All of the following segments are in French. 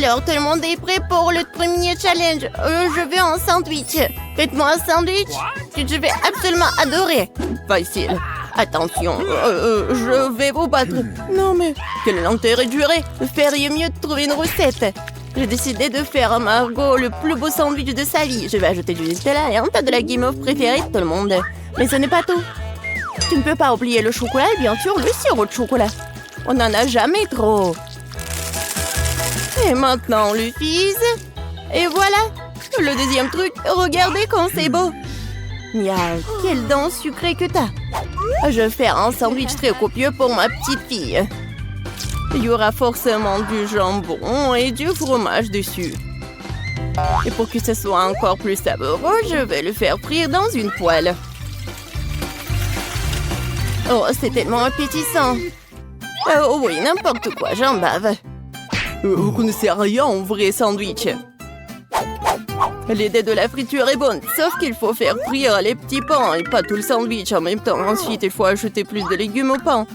Alors, tout le monde est prêt pour le premier challenge. Je veux un sandwich. Faites-moi un sandwich. Je vais absolument adorer. Facile. Attention, je vais vous battre. Non mais, quel intérêt durer. Feriez mieux de trouver une recette. J'ai décidé de faire à Margot le plus beau sandwich de sa vie. Je vais ajouter du Nutella et un tas de la guimauve préférée de tout le monde. Mais ce n'est pas tout. Tu ne peux pas oublier le chocolat et bien sûr le sirop de chocolat. On n'en a jamais trop. Et maintenant, le fizz. Et voilà. Le deuxième truc, regardez quand c'est beau. Miaou, quelle dent sucrée que t'as. Je vais faire un sandwich très copieux pour ma petite fille. Il y aura forcément du jambon et du fromage dessus. Et pour que ce soit encore plus savoureux, je vais le faire frire dans une poêle. Oh, c'est tellement appétissant. Oh oui, n'importe quoi, j'en bave. Vous connaissez rien en vrai sandwich. L'idée de la friture est bonne, sauf qu'il faut faire frire les petits pains et pas tout le sandwich en même temps. Ensuite, il faut ajouter plus de légumes au pain.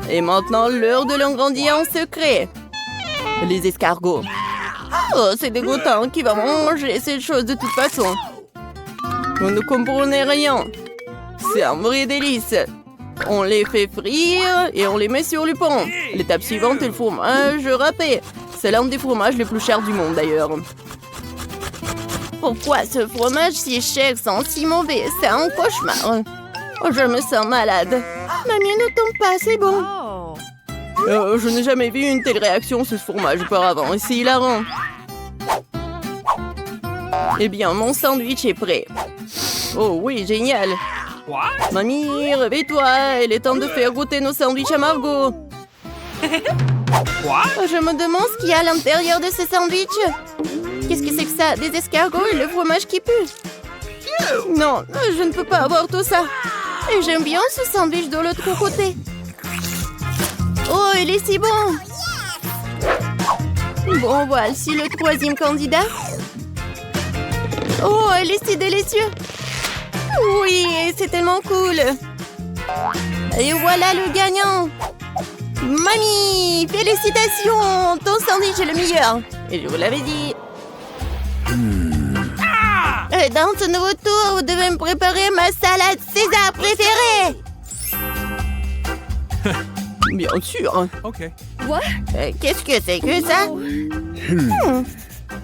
Et maintenant, l'heure de l'ingrédient secret. Les escargots. Oh, c'est dégoûtant. Qui va manger cette chose de toute façon? Vous ne comprenez rien. C'est un vrai délice. On les fait frire et on les met sur le pain. L'étape suivante est le fromage râpé. C'est l'un des fromages les plus chers du monde d'ailleurs. Pourquoi ce fromage si cher sent si mauvais? C'est un cauchemar. Oh, je me sens malade. Mamie, ne tombe pas, c'est bon. Je n'ai jamais vu une telle réaction sur ce fromage auparavant. C'est hilarant. Eh bien, mon sandwich est prêt. Oh oui, génial. Mamie, réveille-toi. Il est temps de faire goûter nos sandwichs à Margot. Je me demande ce qu'il y a à l'intérieur de ce sandwich. Qu'est-ce que c'est que ça? Des escargots et le fromage qui pue? Non, je ne peux pas avoir tout ça. Et j'aime bien ce sandwich de l'autre côté. Oh, il est si bon. Bon, voici le troisième candidat. Oh, il est si délicieux. Oui, c'est tellement cool. Et voilà le gagnant. Mamie, félicitations. Ton sandwich est le meilleur. Et je vous l'avais dit. Dans ce nouveau tour, vous devez me préparer ma salade César préférée. Bien sûr. Ok. Quoi? Qu'est-ce que c'est que ça?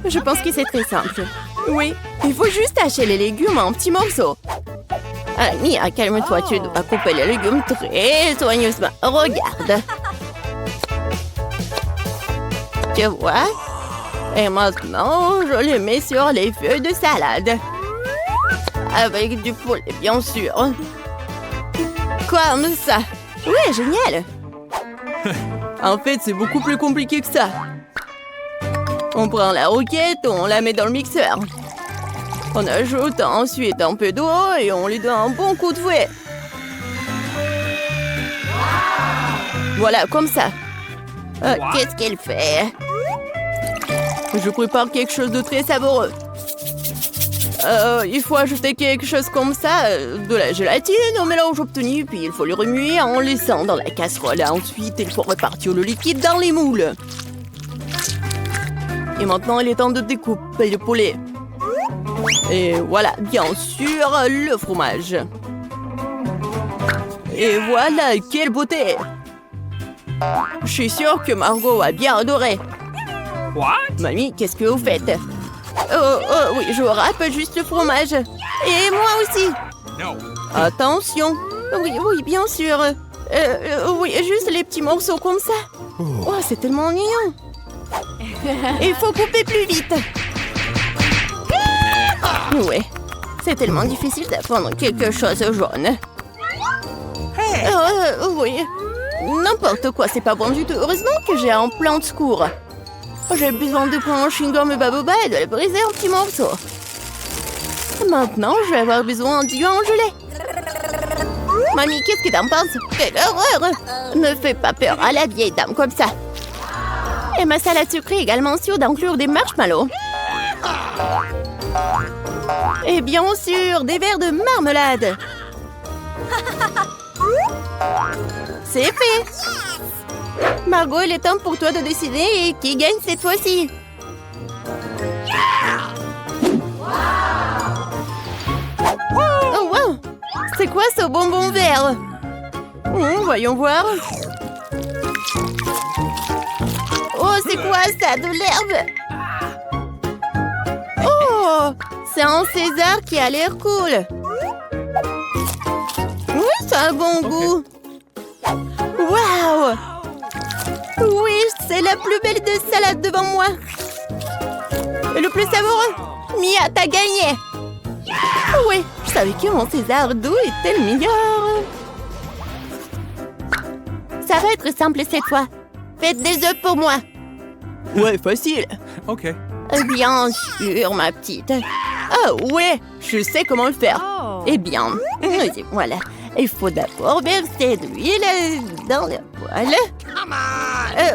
Je pense que c'est très simple. Oui, il faut juste hacher les légumes en petits morceaux. Mia, calme-toi, tu dois couper les légumes très soigneusement. Regarde. Tu vois? Et maintenant, je les mets sur les feuilles de salade. Avec du poulet, bien sûr. Comme ça. Ouais, génial. En fait, c'est beaucoup plus compliqué que ça. On prend la roquette, on la met dans le mixeur. On ajoute ensuite un peu d'eau et on lui donne un bon coup de fouet. Voilà, comme ça. Qu'est-ce qu'elle fait? Je prépare quelque chose de très savoureux. Il faut ajouter quelque chose comme ça, de la gélatine au mélange obtenu, puis il faut le remuer en laissant dans la casserole. Ensuite, il faut repartir le liquide dans les moules. Et maintenant, il est temps de découper le poulet. Et voilà, bien sûr, le fromage. Et voilà, quelle beauté! Je suis sûre que Margot a bien adoré. Mamie, qu'est-ce que vous faites? Oui, je râpe juste le fromage. Et moi aussi. Attention. Oui, bien sûr. Oui, juste les petits morceaux comme ça. Oh, c'est tellement mignon. Il faut couper plus vite. Ouais, c'est tellement difficile d'apprendre quelque chose jaune. Oui, n'importe quoi, c'est pas bon du tout. Heureusement que j'ai un plan de secours. J'ai besoin de prendre un chewing-gum baboba et de le briser en petits morceaux. Maintenant, je vais avoir besoin du en gelée. Mamie, qu'est-ce que t'en penses? Quelle horreur! Ne fais pas peur à la vieille dame comme ça. Et ma salade sucrée est également sûre d'inclure des marshmallows. Et bien sûr, des verres de marmelade. C'est fait. Margot, il est temps pour toi de décider qui gagne cette fois-ci. Oh, wow! C'est quoi ce bonbon vert? Voyons voir. Oh, c'est quoi ça? De l'herbe? Oh, c'est un César qui a l'air cool. Oui, ça a un bon goût. Waouh! Oui, c'est la plus belle de salade devant moi. Et le plus savoureux. Mia, t'as gagné. Oui, je savais que mon César doux était le meilleur. Ça va être simple cette fois. Faites des œufs pour moi. Ouais, facile. OK. Bien sûr, ma petite. Ah ouais, je sais comment le faire. Eh bien, voilà. Il faut d'abord verser de l'huile dans le poêle.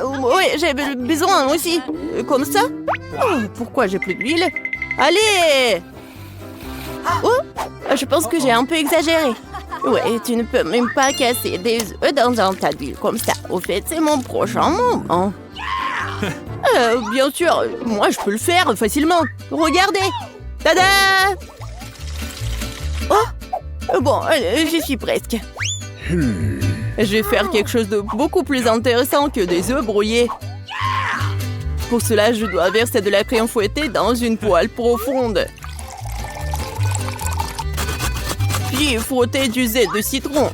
Oui, j'ai besoin aussi. Comme ça. Oh, pourquoi j'ai plus d'huile? Allez! Oh, je pense que j'ai un peu exagéré. Ouais, tu ne peux même pas casser des œufs dans un tas d'huile comme ça. Au fait, c'est mon prochain moment. Bien sûr, moi je peux le faire facilement. Regardez! Tada! Oh! Bon, j'y suis presque. Je vais faire quelque chose de beaucoup plus intéressant que des œufs brouillés. Pour cela, je dois verser de la crème fouettée dans une poêle profonde. Puis frotter du zeste de citron.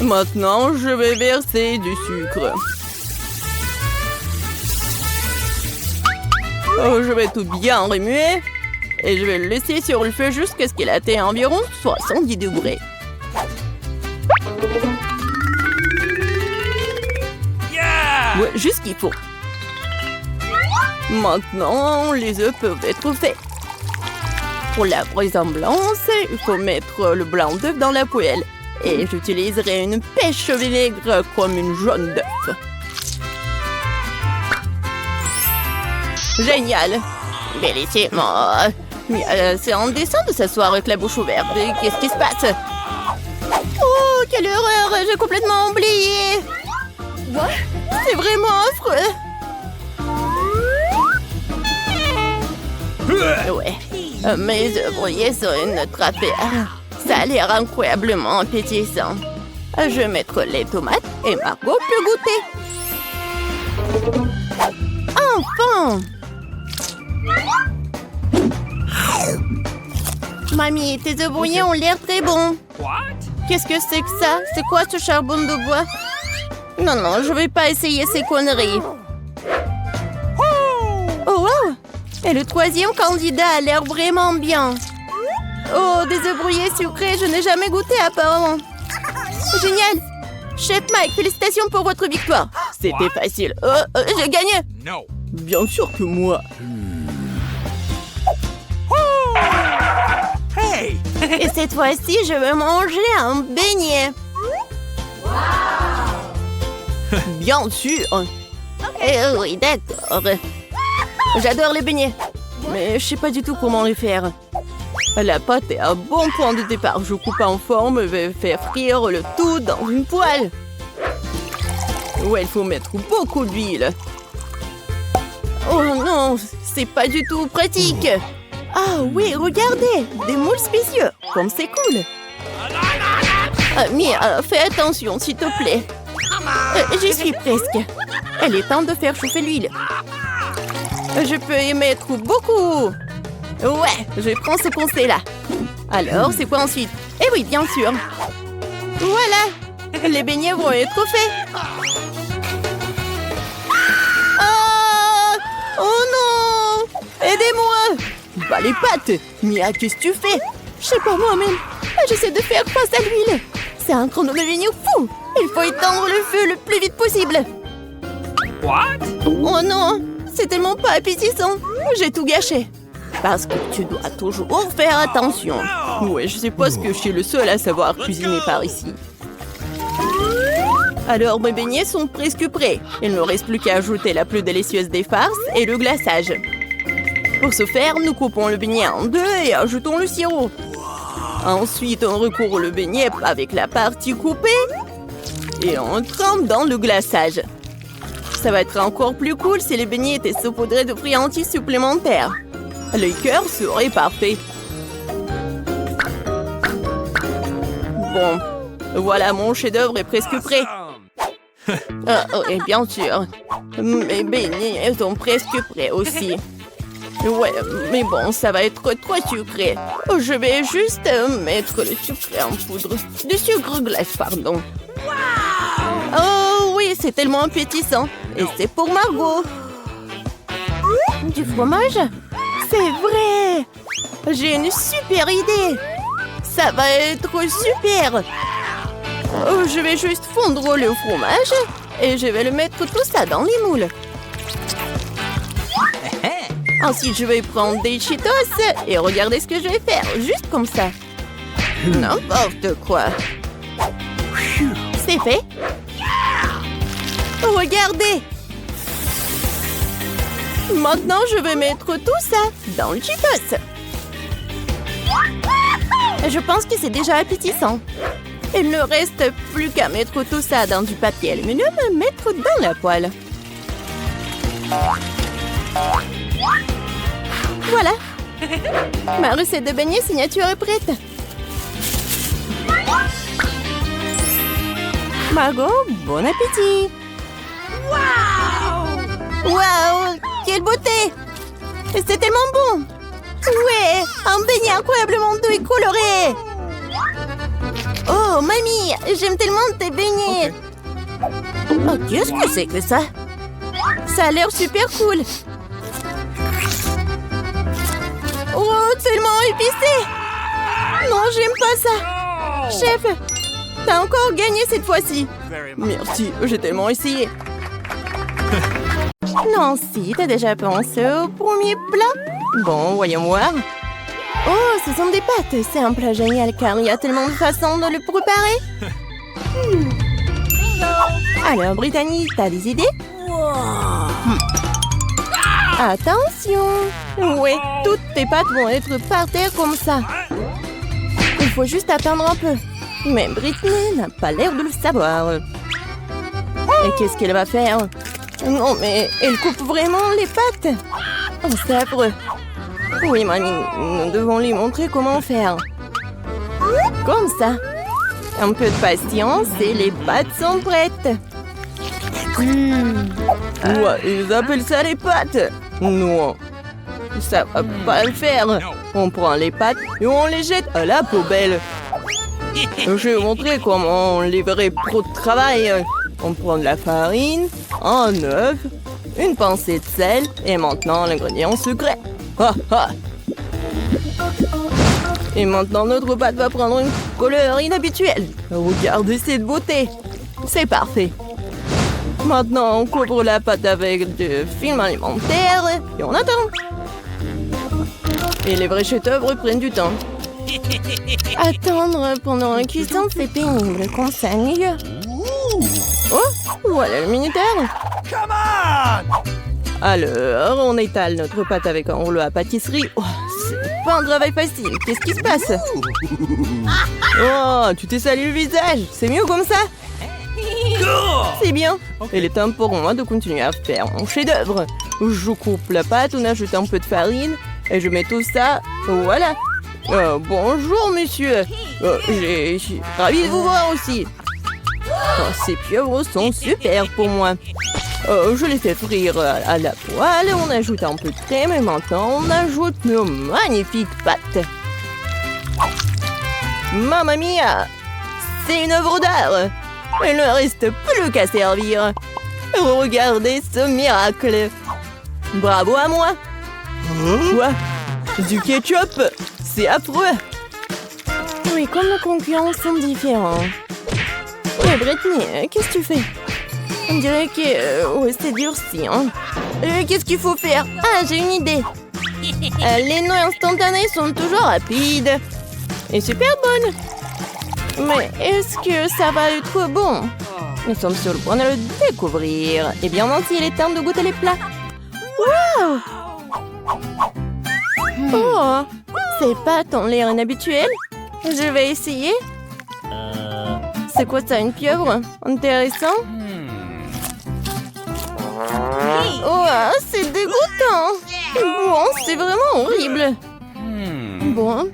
Maintenant, je vais verser du sucre. Oh, je vais tout bien remuer. Et je vais le laisser sur le feu jusqu'à ce qu'il atteigne environ 70 degrés. Ouais, juste ce qu'il faut. Maintenant, les œufs peuvent être faits. Pour la ressemblance, il faut mettre le blanc d'œuf dans la poêle. Et j'utiliserai une pêche au vinaigre comme une jaune d'œuf. Génial! Bellissimo! C'est indécent de s'asseoir avec la bouche ouverte. Qu'est-ce qui se passe? Oh, quelle horreur! J'ai complètement oublié! C'est vraiment affreux! Ouais, mes œufs brouillés sont une autre affaire. Ça a l'air incroyablement appétissant. Je vais mettre les tomates et Margot peut goûter. Enfin! Mamie, tes œufs brouillés ont l'air très bons. Qu'est-ce que c'est que ça? C'est quoi ce charbon de bois? Non, je vais pas essayer ces conneries. Oh, wow! Et le troisième candidat a l'air vraiment bien. Oh, des œufs brouillés sucrés, je n'ai jamais goûté apparemment. Génial! Chef Mike, félicitations pour votre victoire. C'était facile. J'ai gagné. No. Bien sûr que moi. Hey! Et cette fois-ci, je vais manger un beignet. Bien sûr. Oui, d'accord. J'adore les beignets. Mais je sais pas du tout comment les faire. La pâte est à bon point de départ. Je coupe en forme et vais faire frire le tout dans une poêle. Ouais, il faut mettre beaucoup d'huile. Oh non, c'est pas du tout pratique. Ah oui, regardez, des moules spéciaux. Comme c'est cool. Mia, fais attention, s'il te plaît. J'y suis presque. Il est temps de faire chauffer l'huile. Je peux y mettre beaucoup. Ouais, je prends ce conseil-là. Alors, c'est quoi ensuite? Eh oui, bien sûr. Voilà, les beignets vont être faits. Ah! Oh non! Aidez-moi! Bah les pattes! Mia, qu'est-ce que tu fais? Je sais pas moi-même. J'essaie de faire face à l'huile. C'est un chrono-beignet fou. Il faut éteindre le feu le plus vite possible. What? Oh non! C'est tellement pas appétissant. J'ai tout gâché. Parce que tu dois toujours faire attention. Ouais, je suppose que je suis le seul à savoir cuisiner par ici. Alors, mes beignets sont presque prêts. Il ne reste plus qu'à ajouter la plus délicieuse des farces et le glaçage. Pour ce faire, nous coupons le beignet en deux et ajoutons le sirop. Ensuite, on recouvre le beignet avec la partie coupée. Et on trempe dans le glaçage. Ça va être encore plus cool si les beignets étaient saupoudrés de friandises supplémentaires. Le cœur serait parfait. Bon, voilà, mon chef-d'œuvre est presque prêt. Et bien sûr, mes beignets sont presque prêts aussi. Ouais, mais bon, ça va être trop sucré. Je vais juste mettre le sucre en poudre. Du sucre glace, pardon. Oh oui, c'est tellement appétissant. Et c'est pour Margot. Du fromage? C'est vrai! J'ai une super idée! Ça va être super! Je vais juste fondre le fromage et je vais le mettre tout ça dans les moules. Ensuite, je vais prendre des Cheetos et regardez ce que je vais faire, juste comme ça. N'importe quoi. C'est fait. Regardez. Maintenant, je vais mettre tout ça dans le Cheetos. Je pense que c'est déjà appétissant. Il ne reste plus qu'à mettre tout ça dans du papier aluminium et mettre dans la poêle. Voilà. Ma recette de beignets signature est prête. Margot, bon appétit. Waouh, quelle beauté. C'est tellement bon. Ouais, un beignet incroyablement doux et coloré. Oh, mamie, j'aime tellement tes beignets. Okay. Oh, qu'est-ce que c'est que ça? Ça a l'air super cool. Oh, tellement épicé. Non, j'aime pas ça. Chef, t'as encore gagné cette fois-ci. Merci, j'ai tellement essayé. Nancy, t'as déjà pensé au premier plat? Bon, voyons voir. Oh, ce sont des pâtes. C'est un plat génial car il y a tellement de façons de le préparer. Alors, Brittany, t'as des idées? Attention. Ouais, toutes tes pâtes vont être par terre comme ça. Il faut juste attendre un peu. Mais Brittany n'a pas l'air de le savoir. Et qu'est-ce qu'elle va faire? Non, mais elle coupe vraiment les pâtes. Oh, c'est affreux. Oui, mamie, nous devons lui montrer comment faire. Comme ça. Un peu de patience et les pâtes sont prêtes. Ouais, ils appellent ça les pâtes. Non, ça va pas le faire. On prend les pâtes et on les jette à la poubelle. Je vais vous montrer comment on livrait trop de travail. On prend de la farine, un œuf, une pincée de sel et maintenant l'ingrédient secret. Ha, ha. Et maintenant notre pâte va prendre une couleur inhabituelle. Regardez cette beauté. C'est parfait. Maintenant on couvre la pâte avec du film alimentaire et on attend. Et les vrais chefs-d'œuvre prennent du temps. Attendre pendant la cuisson, c'est pénible, conseille. Oh, voilà le minuteur. Alors, on étale notre pâte avec un rouleau à pâtisserie. Oh, c'est pas un travail facile. Qu'est-ce qui se passe? Oh, tu t'es sali le visage. C'est mieux comme ça? C'est bien. Il est temps pour moi de continuer à faire mon chef-d'œuvre. Je coupe la pâte, on ajoute un peu de farine et je mets tout ça. Voilà. Bonjour, monsieur. Je suis ravie de vous voir aussi. Oh, ces pieuvres sont super pour moi. Je les fais frire à la poêle, on ajoute un peu de crème et maintenant on ajoute nos magnifiques pâtes. Mamma mia! C'est une œuvre d'art! Il ne reste plus qu'à servir. Regardez ce miracle! Bravo à moi! Quoi? Du ketchup? C'est affreux! Oui, comme nos concurrents sont différents. Mais Brittany, qu'est-ce que tu fais? On dirait que c'est durci, hein. Qu'est-ce qu'il faut faire? Ah, j'ai une idée. Les noix instantanées sont toujours rapides et super bonnes. Mais est-ce que ça va être bon? Nous sommes sur le point de le découvrir. Eh bien, Nancy, il est temps de goûter les plats. Waouh! Oh, ces pâtes ont l'air inhabituelles. Je vais essayer. c'est quoi ça, une pieuvre? Intéressant. Oh, c'est dégoûtant. Bon, c'est vraiment horrible. Bon,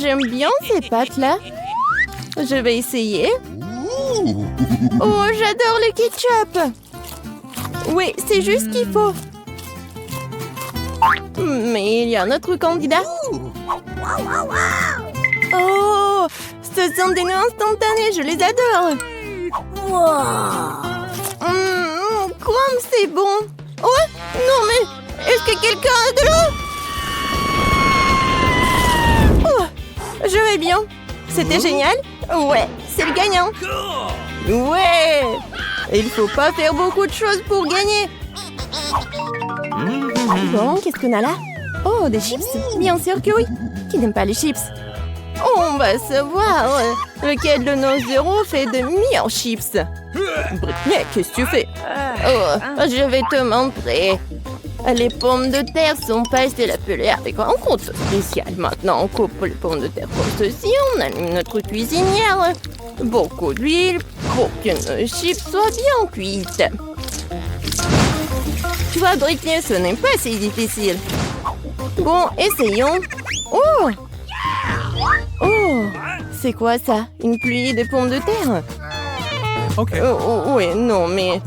j'aime bien ces pâtes-là. Je vais essayer. Oh, j'adore le ketchup. Oui, c'est juste ce qu'il faut. Mais il y a un autre candidat. Oh, ce sont des noix instantanées, je les adore. Comme c'est bon. Oh, non mais, est-ce que quelqu'un a de l'eau? Oh, je vais bien. C'était génial? Ouais, c'est le gagnant. Ouais. Il faut pas faire beaucoup de choses pour gagner. Bon, qu'est-ce qu'on a là? Oh, des chips? Bien sûr que oui. Qui n'aime pas les chips? On va savoir lequel de nos héros fait de meilleurs chips. Britney, qu'est-ce que tu fais? Oh, je vais te montrer. Les pommes de terre sont passées la pelée avec un compte spécial. Maintenant, on coupe les pommes de terre comme ceci. On allume notre cuisinière. Beaucoup d'huile pour que nos chips soient bien cuites. Tu vois, Britney, ce n'est pas si difficile. Bon, essayons. Oh! Oh! C'est quoi ça? Une pluie de pommes de terre? Ok. Oui, non, mais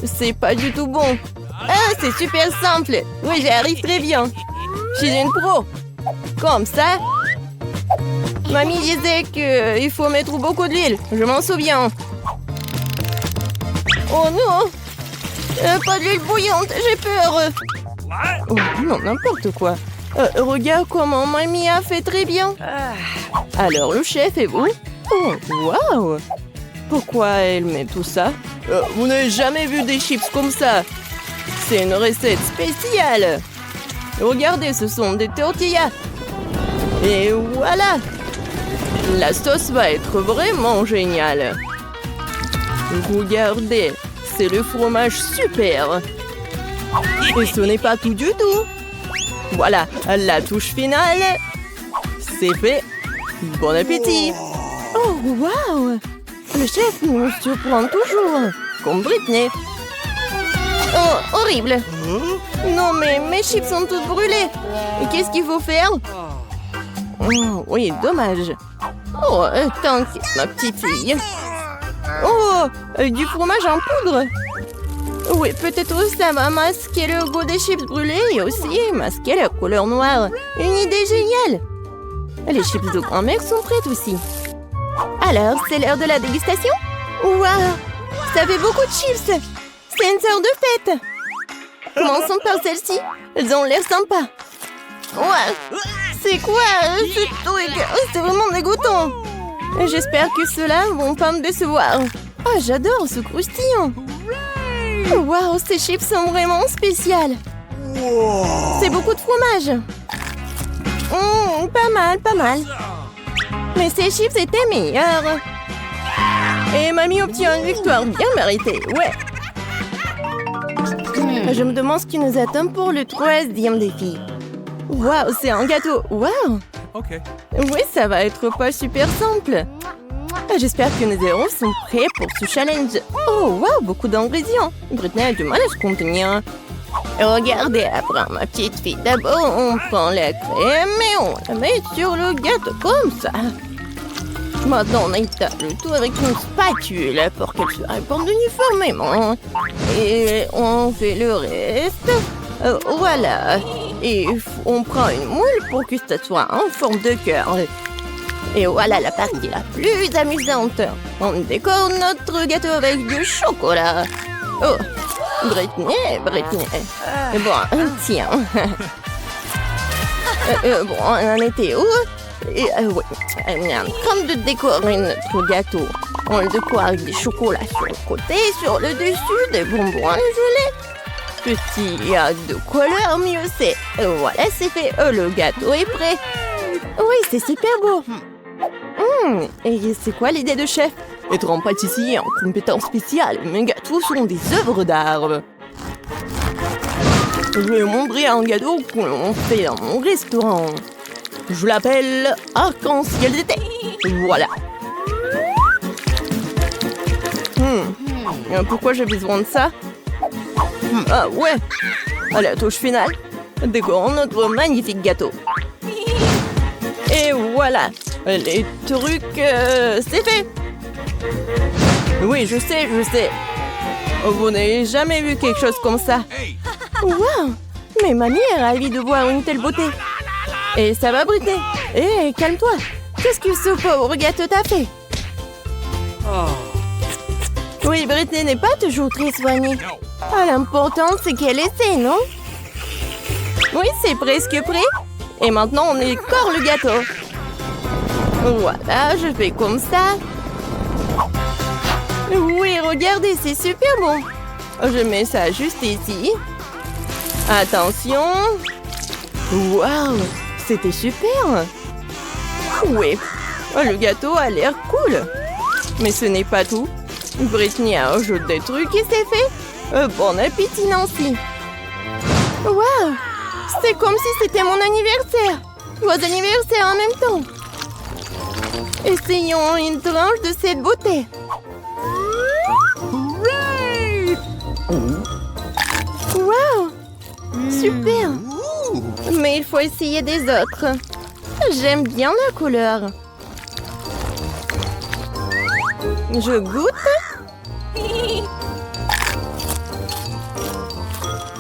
c'est pas du tout bon. Ah, c'est super simple. Oui, j'y arrive très bien. Je suis une pro. Comme ça. Mamie disait qu'il faut mettre beaucoup d'huile. Je m'en souviens. Oh non! Pas d'huile bouillante, j'ai peur. Oh, non, n'importe quoi. Regarde comment mamie a fait très bien. Alors, le chef et vous? Oh, waouh! Pourquoi elle met tout ça? Vous n'avez jamais vu des chips comme ça. C'est une recette spéciale. Regardez, ce sont des tortillas. Et voilà. La sauce va être vraiment géniale. Regardez, c'est le fromage super. Et ce n'est pas tout du tout. Voilà, la touche finale. C'est fait. Bon appétit. Oh, waouh! Le chef nous surprend toujours. Comme Britney. Oh, horrible. Non, mais mes chips sont toutes brûlées. Et qu'est-ce qu'il faut faire? Oh, oui, dommage. Oh, t'inquiète, ma petite fille. Oh, du fromage en poudre. Oui, peut-être ça va masquer le goût des chips brûlés et aussi masquer la couleur noire. Une idée géniale. Les chips de grand-mère sont prêtes aussi. Alors, c'est l'heure de la dégustation? Waouh, ça fait beaucoup de chips. C'est une sorte de fête. Commençons par celle-ci. Elles ont l'air sympas. Ouais, c'est quoi ce truc? C'est vraiment dégoûtant. J'espère que ceux-là vont pas me décevoir. Oh, j'adore ce croustillant. Waouh, ces chips sont vraiment spéciales. C'est beaucoup de fromage. Pas mal, pas mal. Mais ces chips étaient meilleurs. Et mamie obtient une victoire bien méritée, ouais. Je me demande ce qui nous attend pour le 3e défi. Waouh, c'est un gâteau. Waouh. Ok. Oui, ça va être pas super simple. J'espère que nos héros sont prêts pour ce challenge. Oh, waouh, beaucoup d'ingrédients. Britney a du mal à se contenir. Regardez, après ma petite fille. D'abord, on prend la crème et on la met sur le gâteau comme ça. Maintenant, on étale le tout avec une spatule pour qu'elle se répande uniformément. Et on fait le reste. Voilà. Et on prend une moule pour que ça soit en forme de cœur. Et voilà la partie la plus amusante. On décore notre gâteau avec du chocolat. Oh, Britney. Bon, tiens. Bon, on en était où? Oui, on est en train de décorer notre gâteau. On le décore avec des chocolats sur le côté, sur le dessus, des bonbons gelés. Plus il y a de couleurs, mieux c'est. Voilà, c'est fait. Le gâteau est prêt. Oui, c'est super beau. Et c'est quoi l'idée de chef? Être un pâtissier en compétence spéciale. Mes gâteaux sont des œuvres d'art. Je vais montrer un gâteau qu'on fait dans mon restaurant. Je l'appelle arc-en-ciel d'été. Voilà. Pourquoi j'ai besoin de ça? Ah ouais. À la touche finale, décorons notre magnifique gâteau. Et voilà. Les trucs, c'est fait. Oui, je sais. Vous n'avez jamais vu quelque chose comme ça. Waouh! Mais mamie est ravie de voir une telle beauté. Et ça va, Britney? Hé, calme-toi. Qu'est-ce que ce pauvre gâteau t'a fait? Oui, Britney n'est pas toujours très soignée. Ah, l'important, c'est qu'elle essaie, non? Oui, c'est presque prêt. Et maintenant, on écore le gâteau. Voilà, je fais comme ça. Oui, regardez, c'est super bon. Je mets ça juste ici. Attention. Waouh, c'était super. Oui, le gâteau a l'air cool. Mais ce n'est pas tout. Britney a ajouté des trucs et c'est fait. Bon appétit, Nancy. Waouh, c'est comme si c'était mon anniversaire. Vos anniversaires en même temps. Essayons une tranche de cette beauté. Waouh, super. Mais il faut essayer des autres. J'aime bien la couleur. Je goûte.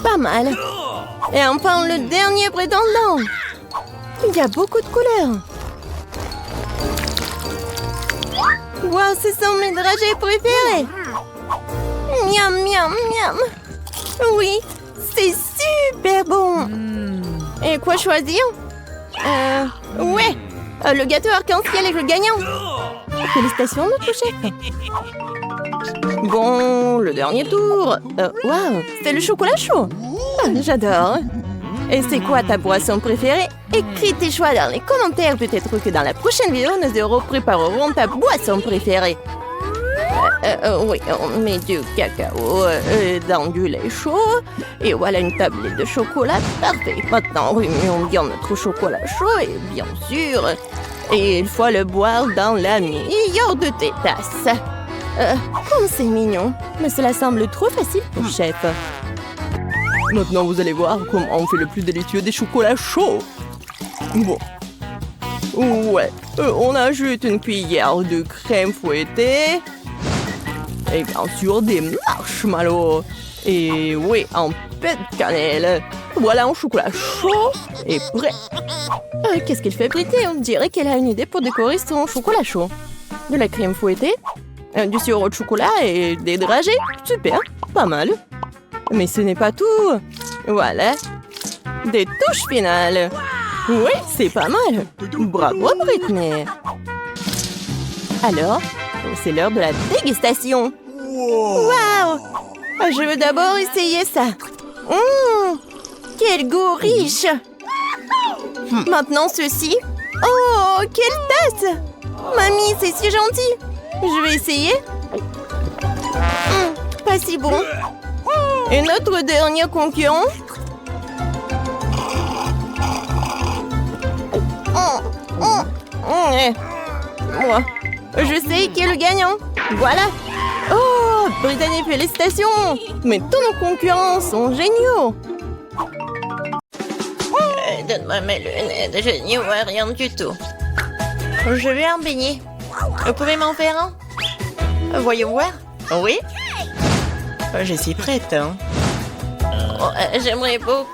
Pas mal. Et enfin, le dernier prétendant. Il y a beaucoup de couleurs. Wow, ce sont mes dragées préférées. Miam, miam, miam. Oui, c'est super bon. Et quoi choisir? Ouais, le gâteau arc-en-ciel est le gagnant. Félicitations, notre chef. Bon, le dernier tour. Waouh, c'est le chocolat chaud. J'adore. Et c'est quoi ta boisson préférée? Écris tes choix dans les commentaires. Peut-être que dans la prochaine vidéo, nous préparerons ta boisson préférée. Oui, on met du cacao dans du lait chaud. Et voilà une tablette de chocolat. Parfait. Maintenant, remuons bien notre chocolat chaud. Et bien sûr, et il faut le boire dans la meilleure de tes tasses. Comme c'est mignon. Mais cela semble trop facile pour chef. Maintenant, vous allez voir comment on fait le plus délicieux des chocolats chauds. Bon. Ouais. On ajoute une cuillère de crème fouettée. Et bien sûr, des marshmallows. Et oui, un peu de cannelle. Voilà un chocolat chaud et prêt. Qu'est-ce qu'elle fait, Britney? On dirait qu'elle a une idée pour décorer son chocolat chaud. De la crème fouettée, du sirop de chocolat et des dragées. Super, pas mal. Mais ce n'est pas tout. Voilà. Des touches finales. Oui, c'est pas mal. Bravo, Britney. Alors, c'est l'heure de la dégustation. Waouh! Je veux d'abord essayer ça. Quel goût riche! Maintenant, ceci. Oh, quelle tasse! Mamie, c'est si gentil. Je vais essayer. Pas si bon. Et notre dernier concurrent. Moi, je sais qui est le gagnant. Voilà. Oh, Brittany, félicitations. Mais tous nos concurrents sont géniaux. Donne-moi mes lunettes, je n'y vois rien du tout. Je vais un beignet. Vous pouvez m'en faire un? Voyons voir. Oui. Je suis prête. Hein. J'aimerais beaucoup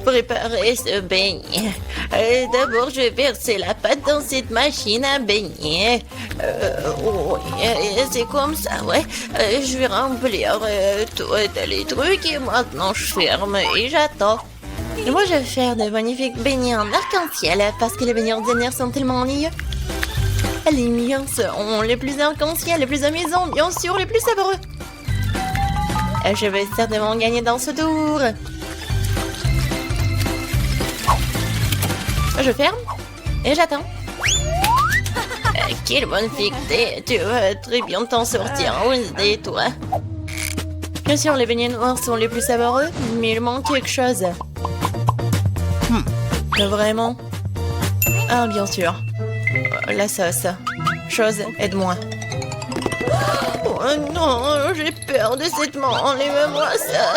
préparer ce beignet. D'abord, je vais verser la pâte dans cette machine à beignet. C'est comme ça, ouais. Je vais remplir tous les trucs et maintenant je ferme et j'attends. Moi, je vais faire de magnifiques beignets en arc-en-ciel parce que les beignets ordinaires sont tellement ennuyeux. Les miens seront les plus arc-en-ciel, les plus amusants, bien sûr, les plus savoureux. Je vais certainement gagner dans ce tour. Je ferme et j'attends. Quelle bonne fictée. Tu vas très bien t'en sortir, Wednesday, toi. Bien sûr, les beignets noirs sont les plus savoureux, mais il manque quelque chose. Vraiment? Ah, bien sûr. La sauce. Chose, aide-moi. Oh, Oh non, j'ai peur de cette main. Enlève-moi ça.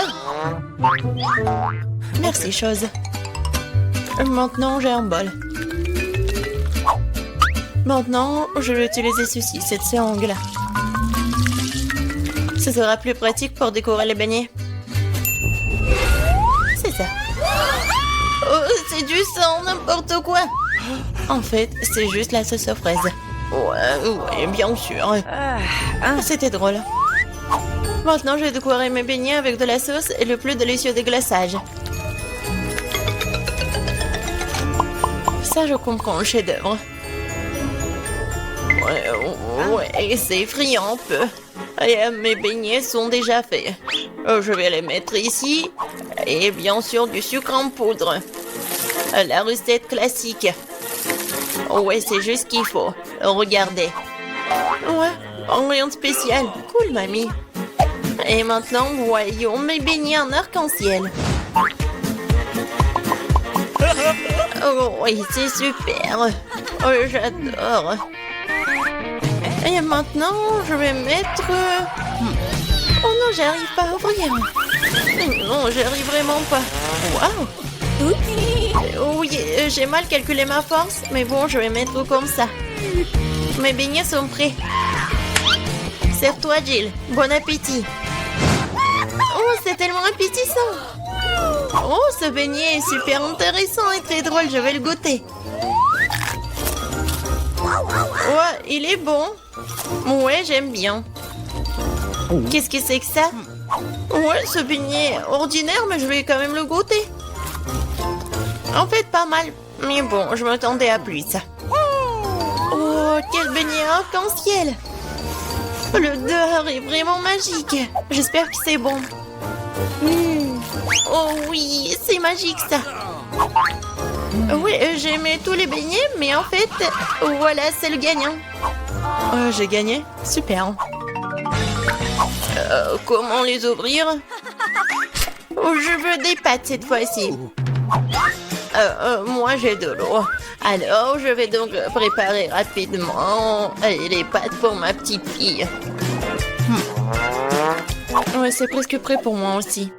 Merci, chose. Maintenant, j'ai un bol. Maintenant, je vais utiliser ceci, cette seringue-là. Ce sera plus pratique pour décorer les beignets. C'est ça. Oh, c'est du sang, n'importe quoi. En fait, c'est juste la sauce aux fraises. Ouais, bien sûr. C'était drôle. Maintenant, je vais décorer mes beignets avec de la sauce et le plus délicieux des glaçages. Ça, je comprends le chef-d'œuvre. Ouais, c'est effrayant un peu. Et, mes beignets sont déjà faits. Je vais les mettre ici. Et bien sûr, du sucre en poudre. La recette classique. Ouais, c'est juste ce qu'il faut. Regardez. Ouais, rien de spécial. Cool, mamie. Et maintenant, voyons mes beignets en arc-en-ciel. Oh, oui, c'est super. Oh, j'adore. Et maintenant, je vais mettre... Oh non, j'arrive pas à ouvrir. Non, j'arrive vraiment pas. Waouh. Oui, j'ai mal calculé ma force, mais bon, je vais mettre comme ça. Mes beignets sont prêts. Sers-toi, Jill. Bon appétit. Oh, c'est tellement appétissant. Oh, ce beignet est super intéressant et très drôle. Je vais le goûter. Ouais, il est bon. Ouais, j'aime bien. Qu'est-ce que c'est que ça? Ouais, ce beignet est ordinaire, mais je vais quand même le goûter. En fait, pas mal. Mais bon, je m'attendais à plus. Oh, quel beignet arc-en-ciel! L'odeur est vraiment magique. J'espère que c'est bon. Oh oui, c'est magique ça. Oui, j'ai aimé tous les beignets, mais en fait, voilà, c'est le gagnant. J'ai gagné? Super. Comment les ouvrir? Je veux des pâtes cette fois-ci. Moi, j'ai de l'eau. Alors, je vais donc préparer rapidement les pâtes pour ma petite fille. Ouais, c'est presque prêt pour moi aussi.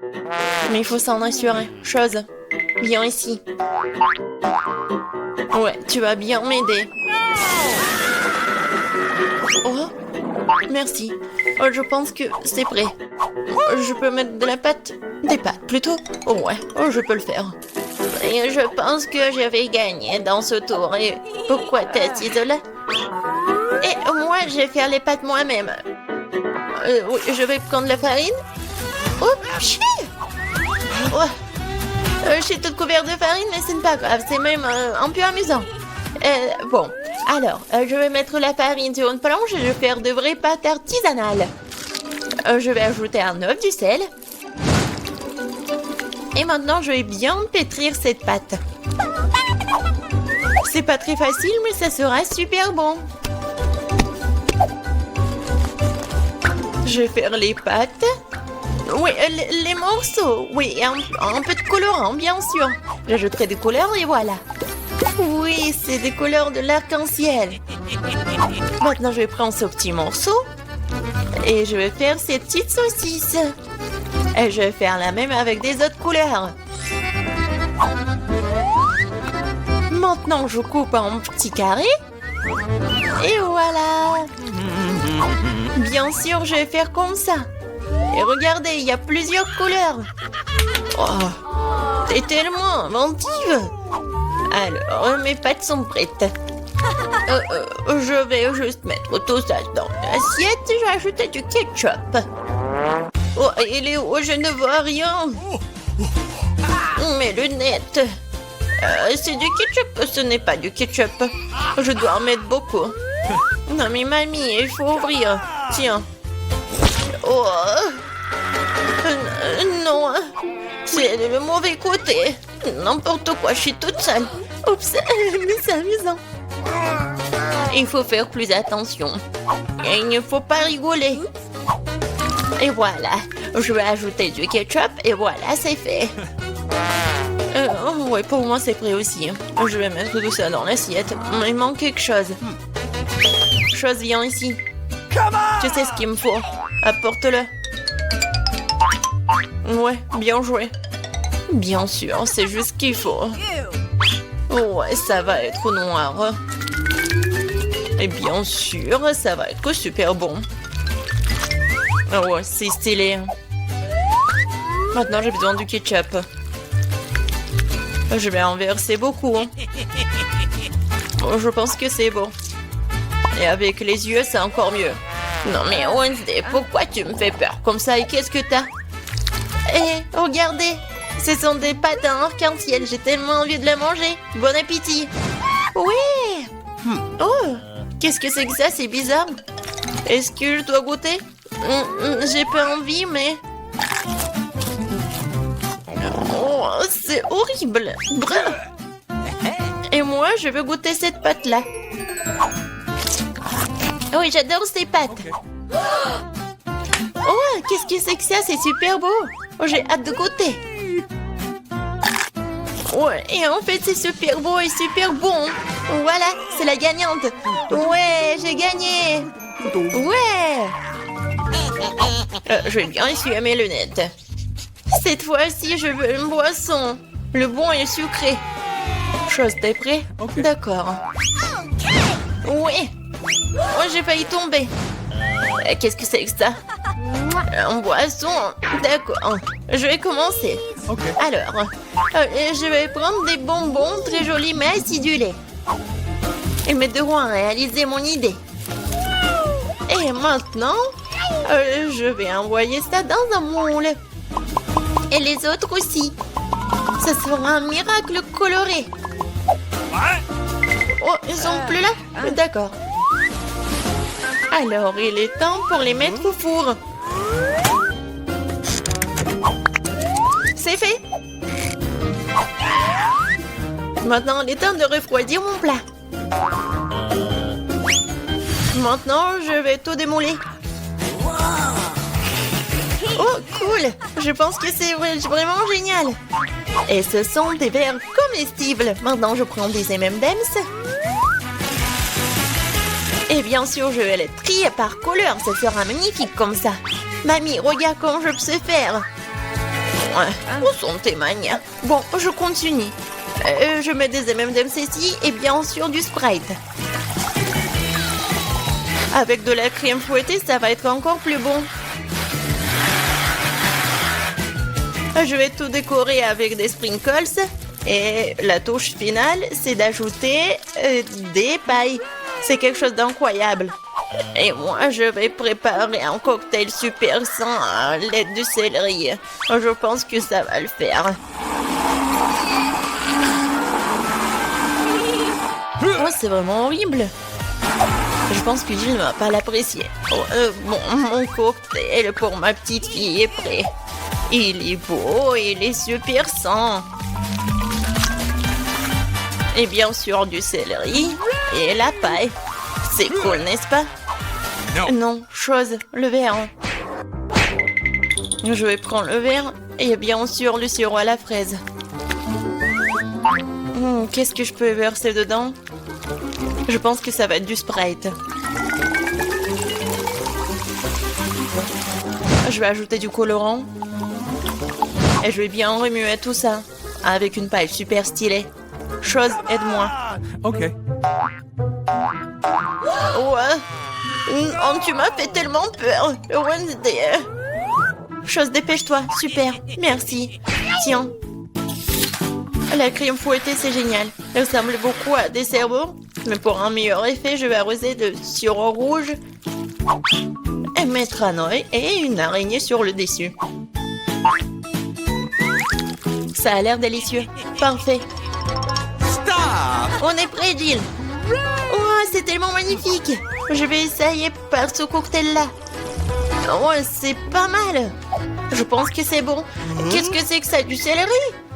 Mais il faut s'en assurer. Chose, viens ici. Ouais, tu vas bien m'aider. Oh, merci. Je pense que c'est prêt. Je peux mettre de la pâte? Des pâtes, plutôt? Ouais, je peux le faire. Et je pense que je vais gagner dans ce tour. Et pourquoi t'es assise là? Et moi, je vais faire les pâtes moi-même. Oui, je vais prendre la farine. Oups! Je suis toute couverte de farine, mais ce n'est pas grave. C'est même un peu amusant. Bon, alors, je vais mettre la farine sur une planche et je vais faire de vraies pâtes artisanales. Je vais ajouter un œuf, du sel. Et maintenant, je vais bien pétrir cette pâte. C'est pas très facile, mais ça sera super bon. Je vais faire les pâtes. Oui, les morceaux. Oui, un peu de colorant, bien sûr. J'ajouterai des couleurs et voilà. Oui, c'est des couleurs de l'arc-en-ciel. Maintenant, je vais prendre ce petit morceau. Et je vais faire ces petites saucisses. Et je vais faire la même avec des autres couleurs. Maintenant, je coupe en petits carrés. Et voilà. Bien sûr, je vais faire comme ça. Et regardez, il y a plusieurs couleurs. Oh, t'es tellement inventive. Alors, mes pâtes sont prêtes. Je vais juste mettre tout ça dans l'assiette. Je vais ajouter du ketchup. Oh, il est où? Je ne vois rien. Mes lunettes. C'est du ketchup. Ce n'est pas du ketchup. Je dois en mettre beaucoup. Non, mais mamie, il faut ouvrir. Tiens. Oh. Non. C'est le mauvais côté. N'importe quoi, je suis toute seule. Oups, mais c'est amusant. Il faut faire plus attention. Et il ne faut pas rigoler. Et voilà, je vais ajouter du ketchup et voilà, c'est fait. Ouais, pour moi, c'est prêt aussi. Je vais mettre tout ça dans l'assiette. Il manque quelque chose. Chose, viens ici. Tu sais ce qu'il me faut. Apporte-le. Ouais, bien joué. Bien sûr, c'est juste ce qu'il faut. Ouais, ça va être noir. Et bien sûr, ça va être super bon. Ah ouais, c'est stylé. Maintenant, j'ai besoin du ketchup. Je vais en verser beaucoup. Je pense que c'est bon. Et avec les yeux, c'est encore mieux. Non mais Wednesday, pourquoi tu me fais peur comme ça et qu'est-ce que t'as? Eh, regardez, ce sont des pâtes à arc-en-ciel. J'ai tellement envie de les manger. Bon appétit. Oui. Oh, qu'est-ce que c'est que ça? C'est bizarre. Est-ce que je dois goûter? J'ai pas envie, mais... Oh, c'est horrible. Bref. Et moi, je veux goûter cette pâte-là. Oui, j'adore ces pâtes. Oh, qu'est-ce que c'est que ça? C'est super beau. Oh, j'ai hâte de goûter. Ouais, et en fait, c'est super beau et super bon. Voilà, c'est la gagnante. Ouais, j'ai gagné. Ouais. Je vais bien essuyer mes lunettes. Cette fois-ci, je veux une boisson. Le bon et le sucré. Chose, t'es prêt? D'accord. Oui. Oh, j'ai failli tomber. Qu'est-ce que c'est que ça? Un boisson. D'accord. Je vais commencer. Alors, je vais prendre des bonbons très jolis mais acidulés. Ils m'aideront à réaliser mon idée. Et maintenant, je vais envoyer ça dans un moule. Et les autres aussi. Ça sera un miracle coloré. Oh, ils sont plus là? D'accord. Alors, il est temps pour les mettre au four. C'est fait. Maintenant, il est temps de refroidir mon plat. Maintenant, je vais tout démouler. Oh, cool! Je pense que c'est vraiment génial. Et ce sont des verres comestibles. Maintenant, je prends des M&M's. Et bien sûr, je vais les trier par couleur. Ça sera magnifique comme ça. Mamie, regarde comment je sais faire. Où sont tes manias? Bon, je continue. Je mets des M&M's ici et bien sûr du Sprite. Avec de la crème fouettée, ça va être encore plus bon. Je vais tout décorer avec des sprinkles. Et la touche finale, c'est d'ajouter des pailles. C'est quelque chose d'incroyable. Et moi, je vais préparer un cocktail super sain à l'aide du céleri. Je pense que ça va le faire. Oh, c'est vraiment horrible. Je pense que Jill ne va pas l'apprécier. Oh, bon, mon cocktail pour ma petite fille est prêt. Il est beau, il est super sain. Et bien sûr du céleri et la paille. C'est cool, n'est-ce pas? Non, chose, le verre. Je vais prendre le verre et bien sûr le sirop à la fraise. Qu'est-ce que je peux verser dedans? Je pense que ça va être du Sprite. Je vais ajouter du colorant. Et je vais bien remuer tout ça avec une paille super stylée. Chose, aide-moi. Ok. Ouais. Oh, tu m'as fait tellement peur. Wednesday. Chose, dépêche-toi. Super. Merci. Tiens. La crème fouettée, c'est génial. Elle ressemble beaucoup à des cerveaux. Mais pour un meilleur effet, je vais arroser de sirop rouge et mettre un œil et une araignée sur le dessus. Ça a l'air délicieux. Parfait. On est prêt, Jill. Oh, c'est tellement magnifique. Je vais essayer par ce cocktail-là. Oh, c'est pas mal. Je pense que c'est bon. Qu'est-ce que c'est que ça? Du céleri?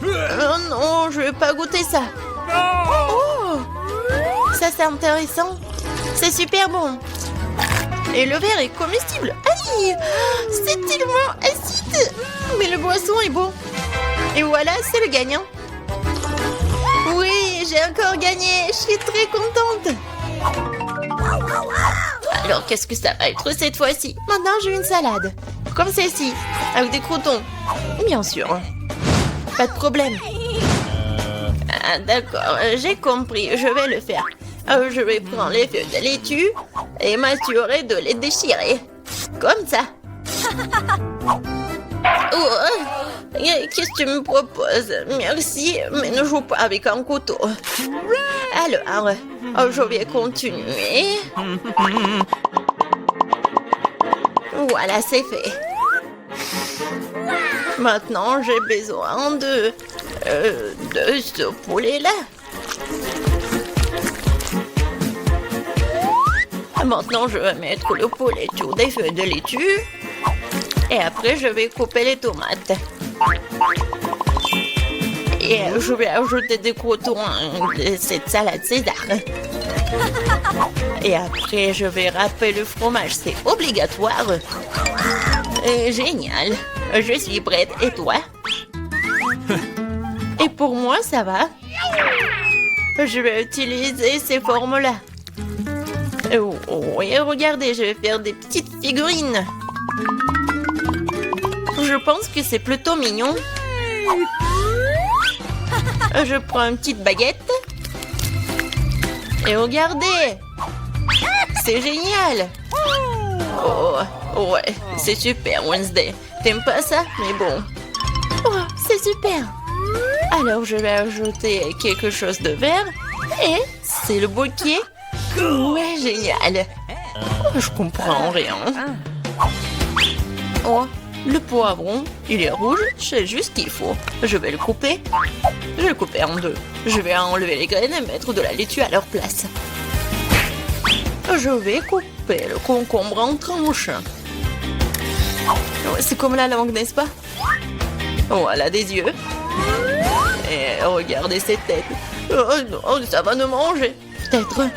Oh non, je vais pas goûter ça. Oh, ça c'est intéressant. C'est super bon. Et le verre est comestible. Aïe, c'est tellement acide. Mais le boisson est bon. Et voilà, c'est le gagnant. Oui, j'ai encore gagné. Je suis très contente. Alors, qu'est-ce que ça va être cette fois-ci? Maintenant, j'ai une salade. Comme celle-ci, avec des croûtons. Bien sûr. Pas de problème. Ah, d'accord, j'ai compris. Je vais le faire. Je vais prendre les feuilles de laitue et m'assurer de les déchirer. Comme ça. Oh, qu'est-ce que tu me proposes? Merci, mais ne joue pas avec un couteau. Alors, je vais continuer. Voilà, c'est fait. Maintenant, j'ai besoin de ce poulet-là. Maintenant, je vais mettre le poulet sur des feuilles de laitue. Et après, je vais couper les tomates. Et je vais ajouter des croûtons de cette salade César. Et après, je vais râper le fromage. C'est obligatoire. Génial. Je suis prête. Et toi? Et pour moi, ça va. Je vais utiliser ces formes-là. Oui, regardez, je vais faire des petites figurines. Je pense que c'est plutôt mignon. Je prends une petite baguette. Et regardez. C'est génial. Oh, ouais, c'est super, Wednesday. T'aimes pas ça? Mais bon. Oh, c'est super. Alors, je vais ajouter quelque chose de vert. Et c'est le bouquet. Ouais, génial. Oh, je comprends rien. Oh, le poivron, il est rouge, c'est juste ce qu'il faut. Je vais le couper. Je vais le couper en deux. Je vais enlever les graines et mettre de la laitue à leur place. Je vais couper le concombre en tranches. C'est comme la langue, n'est-ce pas? Voilà des yeux. Et regardez cette tête. Oh, ça va nous manger. Peut-être.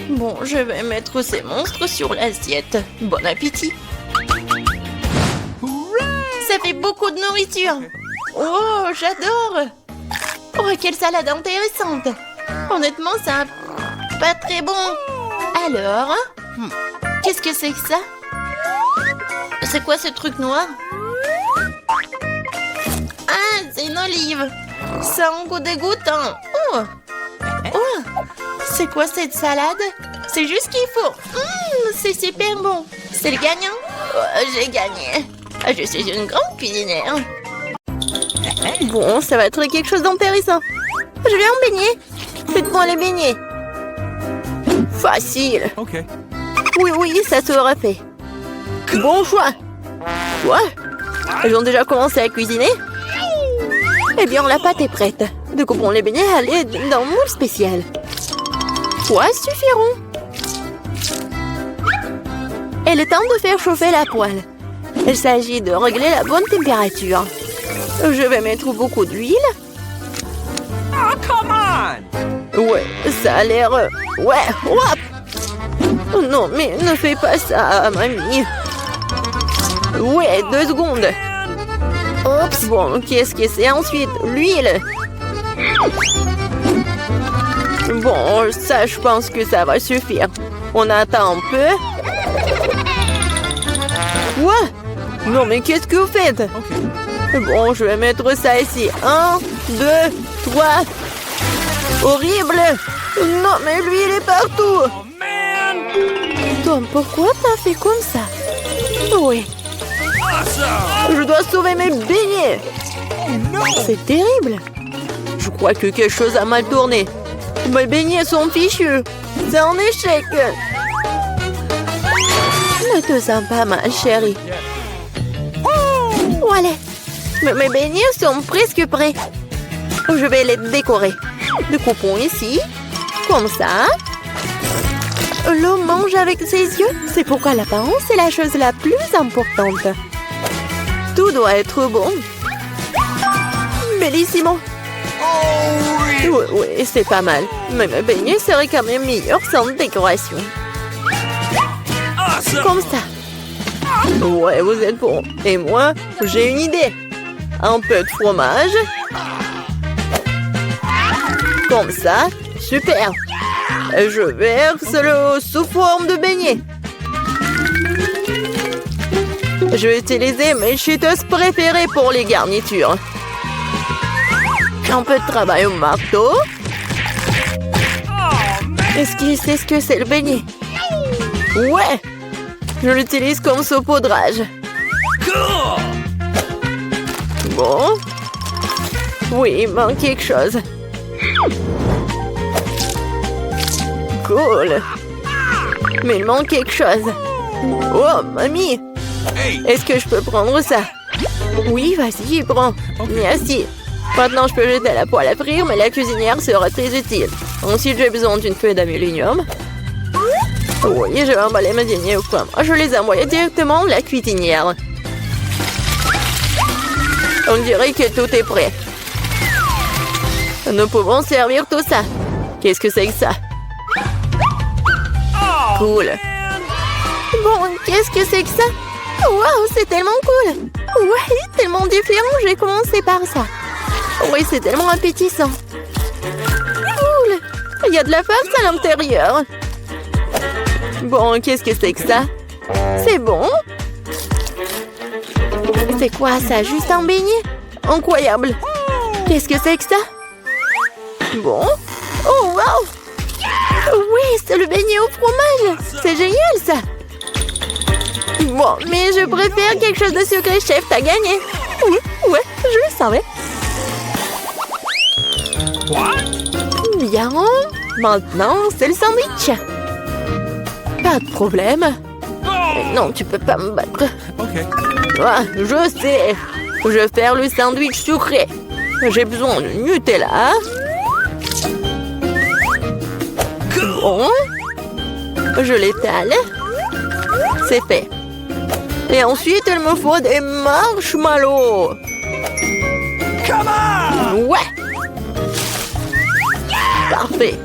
Bon, je vais mettre ces monstres sur l'assiette. Bon appétit. Ça fait beaucoup de nourriture. Oh, j'adore. Oh, quelle salade intéressante. Honnêtement, ça pas très bon. Alors, qu'est-ce que c'est que ça? C'est quoi ce truc noir? Ah, c'est une olive. Ça a un goût dégoûtant. Oh, oh. C'est quoi cette salade? C'est juste ce qu'il faut. C'est super bon. C'est le gagnant? Oh, j'ai gagné. Je suis une grande cuisinière. Bon, ça va être quelque chose d'intéressant. Je vais en baigner. Faites-moi les beignets. Facile. Ok. Oui, ça sera fait. Bon choix. Quoi? Elles ont déjà commencé à cuisiner? Eh bien, la pâte est prête. Découpons les beignets à l'aide d'un moule spécial. 3 suffiront. Et le temps de faire chauffer la poêle. Il s'agit de régler la bonne température. Je vais mettre beaucoup d'huile. Oh, come on! Ouais, ça a l'air... Ouais, hop! Oh non, mais ne fais pas ça, mamie. Ouais, 2 secondes. Oups, bon, qu'est-ce que c'est ensuite? L'huile. Bon, ça, je pense que ça va suffire. On attend un peu. Quoi? Non, mais qu'est-ce que vous faites? Ok. Bon, je vais mettre ça ici. 1, 2, 3. Horrible! Non, mais l'huile est partout! Oh, man! Tom, pourquoi t'as fait comme ça? Oui, Awesome! je dois sauver mes beignets! No! C'est terrible! Je crois que quelque chose a mal tourné. Mes beignets sont fichus. C'est un échec. Ne te sens pas mal, chérie. Voilà. Mes beignets sont presque prêts. Je vais les décorer. Découpons ici. Comme ça. L'homme mange avec ses yeux. C'est pourquoi l'apparence est la chose la plus importante. Tout doit être bon. Bellissimo. Oui, c'est pas mal. Mais mes beignets seraient quand même meilleurs sans décoration. Awesome! Comme ça. Ouais, vous êtes bon. Et moi, j'ai une idée. Un peu de fromage. Comme ça. Super. Je verse le sous forme de beignet. Je vais utiliser mes cheetos préférées pour les garnitures. Un peu de travail au marteau. Est-ce qu'il sait ce que c'est le beignet? Ouais! Je l'utilise comme saupoudrage. Bon. Oui, il manque quelque chose. Cool. Mais il manque quelque chose. Oh, mamie! Est-ce que je peux prendre ça? Oui, vas-y, prends. Merci. Maintenant, je peux jeter la poêle à frire, mais la cuisinière sera très utile. Ensuite, j'ai besoin d'une feuille d'aluminium. Oui, je vais emballer mes beignets aux pommes. Je les ai envoyés directement à la cuisinière. On dirait que tout est prêt. Nous pouvons servir tout ça. Qu'est-ce que c'est que ça? Cool. Bon, qu'est-ce que c'est que ça? Waouh, c'est tellement cool. Ouais, tellement différent. Je vais commencer par ça. Oui, c'est tellement appétissant. Cool. Il y a de la farce à l'intérieur. Bon, qu'est-ce que c'est que ça? C'est bon. C'est quoi ça? Juste un beignet? Incroyable. Qu'est-ce que c'est que ça? Bon. Oh, wow. Oui, c'est le beignet au fromage. C'est génial, ça. Bon, mais je préfère quelque chose de sucré, chef. T'as gagné. Oui, ouais, je le savais. Bien. Maintenant, c'est le sandwich. Pas de problème. Non, tu peux pas me battre. Ah, je sais. Je vais faire le sandwich sucré. J'ai besoin de Nutella. Bon. Je l'étale. C'est fait. Et ensuite, il me faut des marshmallows. Ouais. Parfait.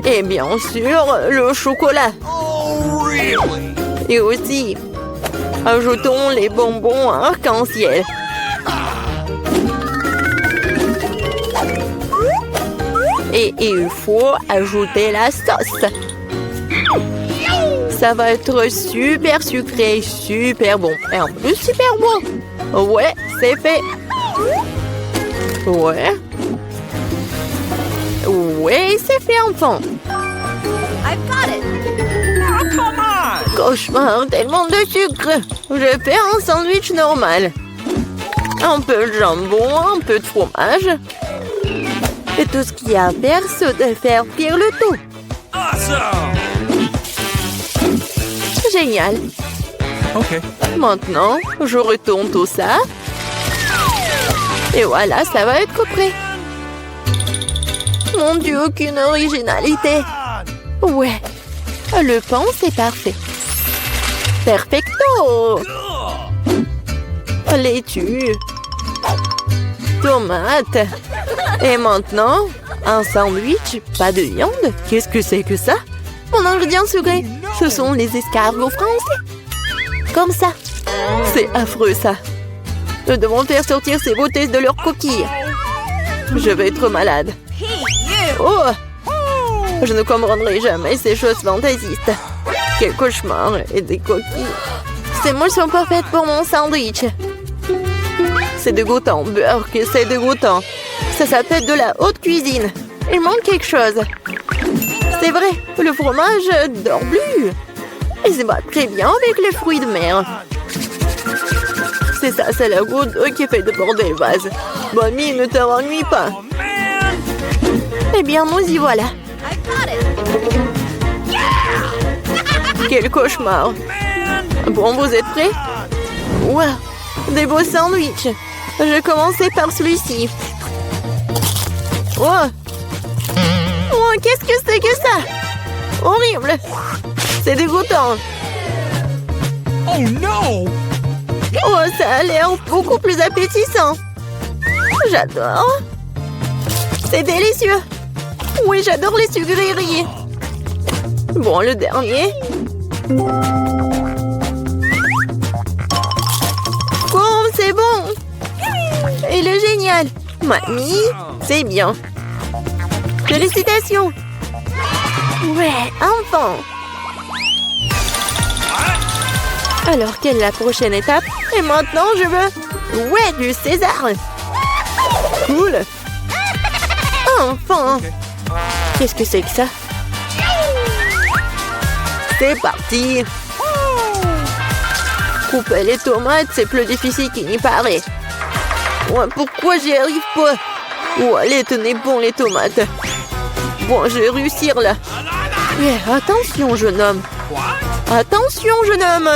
Et bien sûr, le chocolat. Et aussi, ajoutons les bonbons arc-en-ciel. Et il faut ajouter la sauce. Ça va être super sucré, super bon. Et en plus, super bon. Ouais, c'est fait. Ouais. Ouais, c'est fait, enfant. I've got it. Oh, come on. Cauchemar, tellement de sucre. Je vais faire un sandwich normal. Un peu de jambon, un peu de fromage. Et tout ce qu'il y a à faire, c'est de faire cuire le tout. Awesome. Génial. Okay. Maintenant, je retourne tout ça. Et voilà, ça va être prêt. Mon Dieu, aucune originalité. Ouais, le pain, c'est parfait. Perfecto. Laitue. Tomate. Et maintenant, un sandwich, pas de viande. Qu'est-ce que c'est que ça? Mon ingrédient secret, ce sont les escargots français. Comme ça. C'est affreux, ça. Nous devons faire sortir ces beautés de leurs coquilles. Je vais être malade. Oh! Je ne comprendrai jamais ces choses fantaisistes. Quel cauchemar et des coquilles. Ces moules sont pas faites pour mon sandwich. C'est dégoûtant, Burke, c'est dégoûtant. Ça s'appelle de la haute cuisine. Il manque quelque chose. C'est vrai, le fromage dort plus. Il se bat très bien avec les fruits de mer. C'est ça, c'est la goutte d'eau qui fait déborder le vase. Mamie, ne t'ennuie pas. Eh bien, nous y voilà. Quel cauchemar. Bon, vous êtes prêts? Wow, des beaux sandwichs. Je vais commencer par celui-ci. Oh, oh, qu'est-ce que c'est que ça? Horrible. C'est dégoûtant. Oh no! Oh, ça a l'air beaucoup plus appétissant. J'adore. C'est délicieux. Oui, j'adore les sucreries. Bon, le dernier. Oh, c'est bon. Il est génial. Mamie, c'est bien. Félicitations. Ouais, enfant. Alors, quelle est la prochaine étape? Et maintenant, je veux... Ouais, du César! Cool! Enfin! Qu'est-ce que c'est que ça? C'est parti! Couper les tomates, c'est plus difficile qu'il n'y paraît. Ouais, pourquoi j'y arrive pas? Oh, allez, tenez bon les tomates. Bon, je vais réussir là. Mais attention, jeune homme. Attention, jeune homme.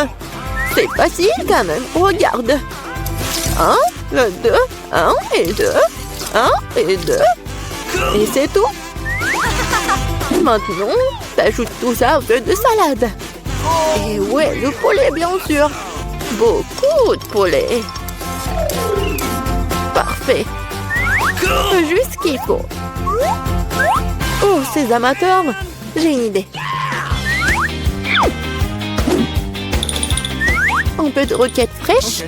C'est facile quand même. Regarde. 1, 2, 1 et 2. 1 et 2. Et c'est tout. Maintenant, t'ajoutes tout ça au peu de salade. Et ouais, le poulet, bien sûr. Beaucoup de poulet. Parfait. Juste ce qu'il faut. Oh, ces amateurs, j'ai une idée. Un peu de roquette fraîche.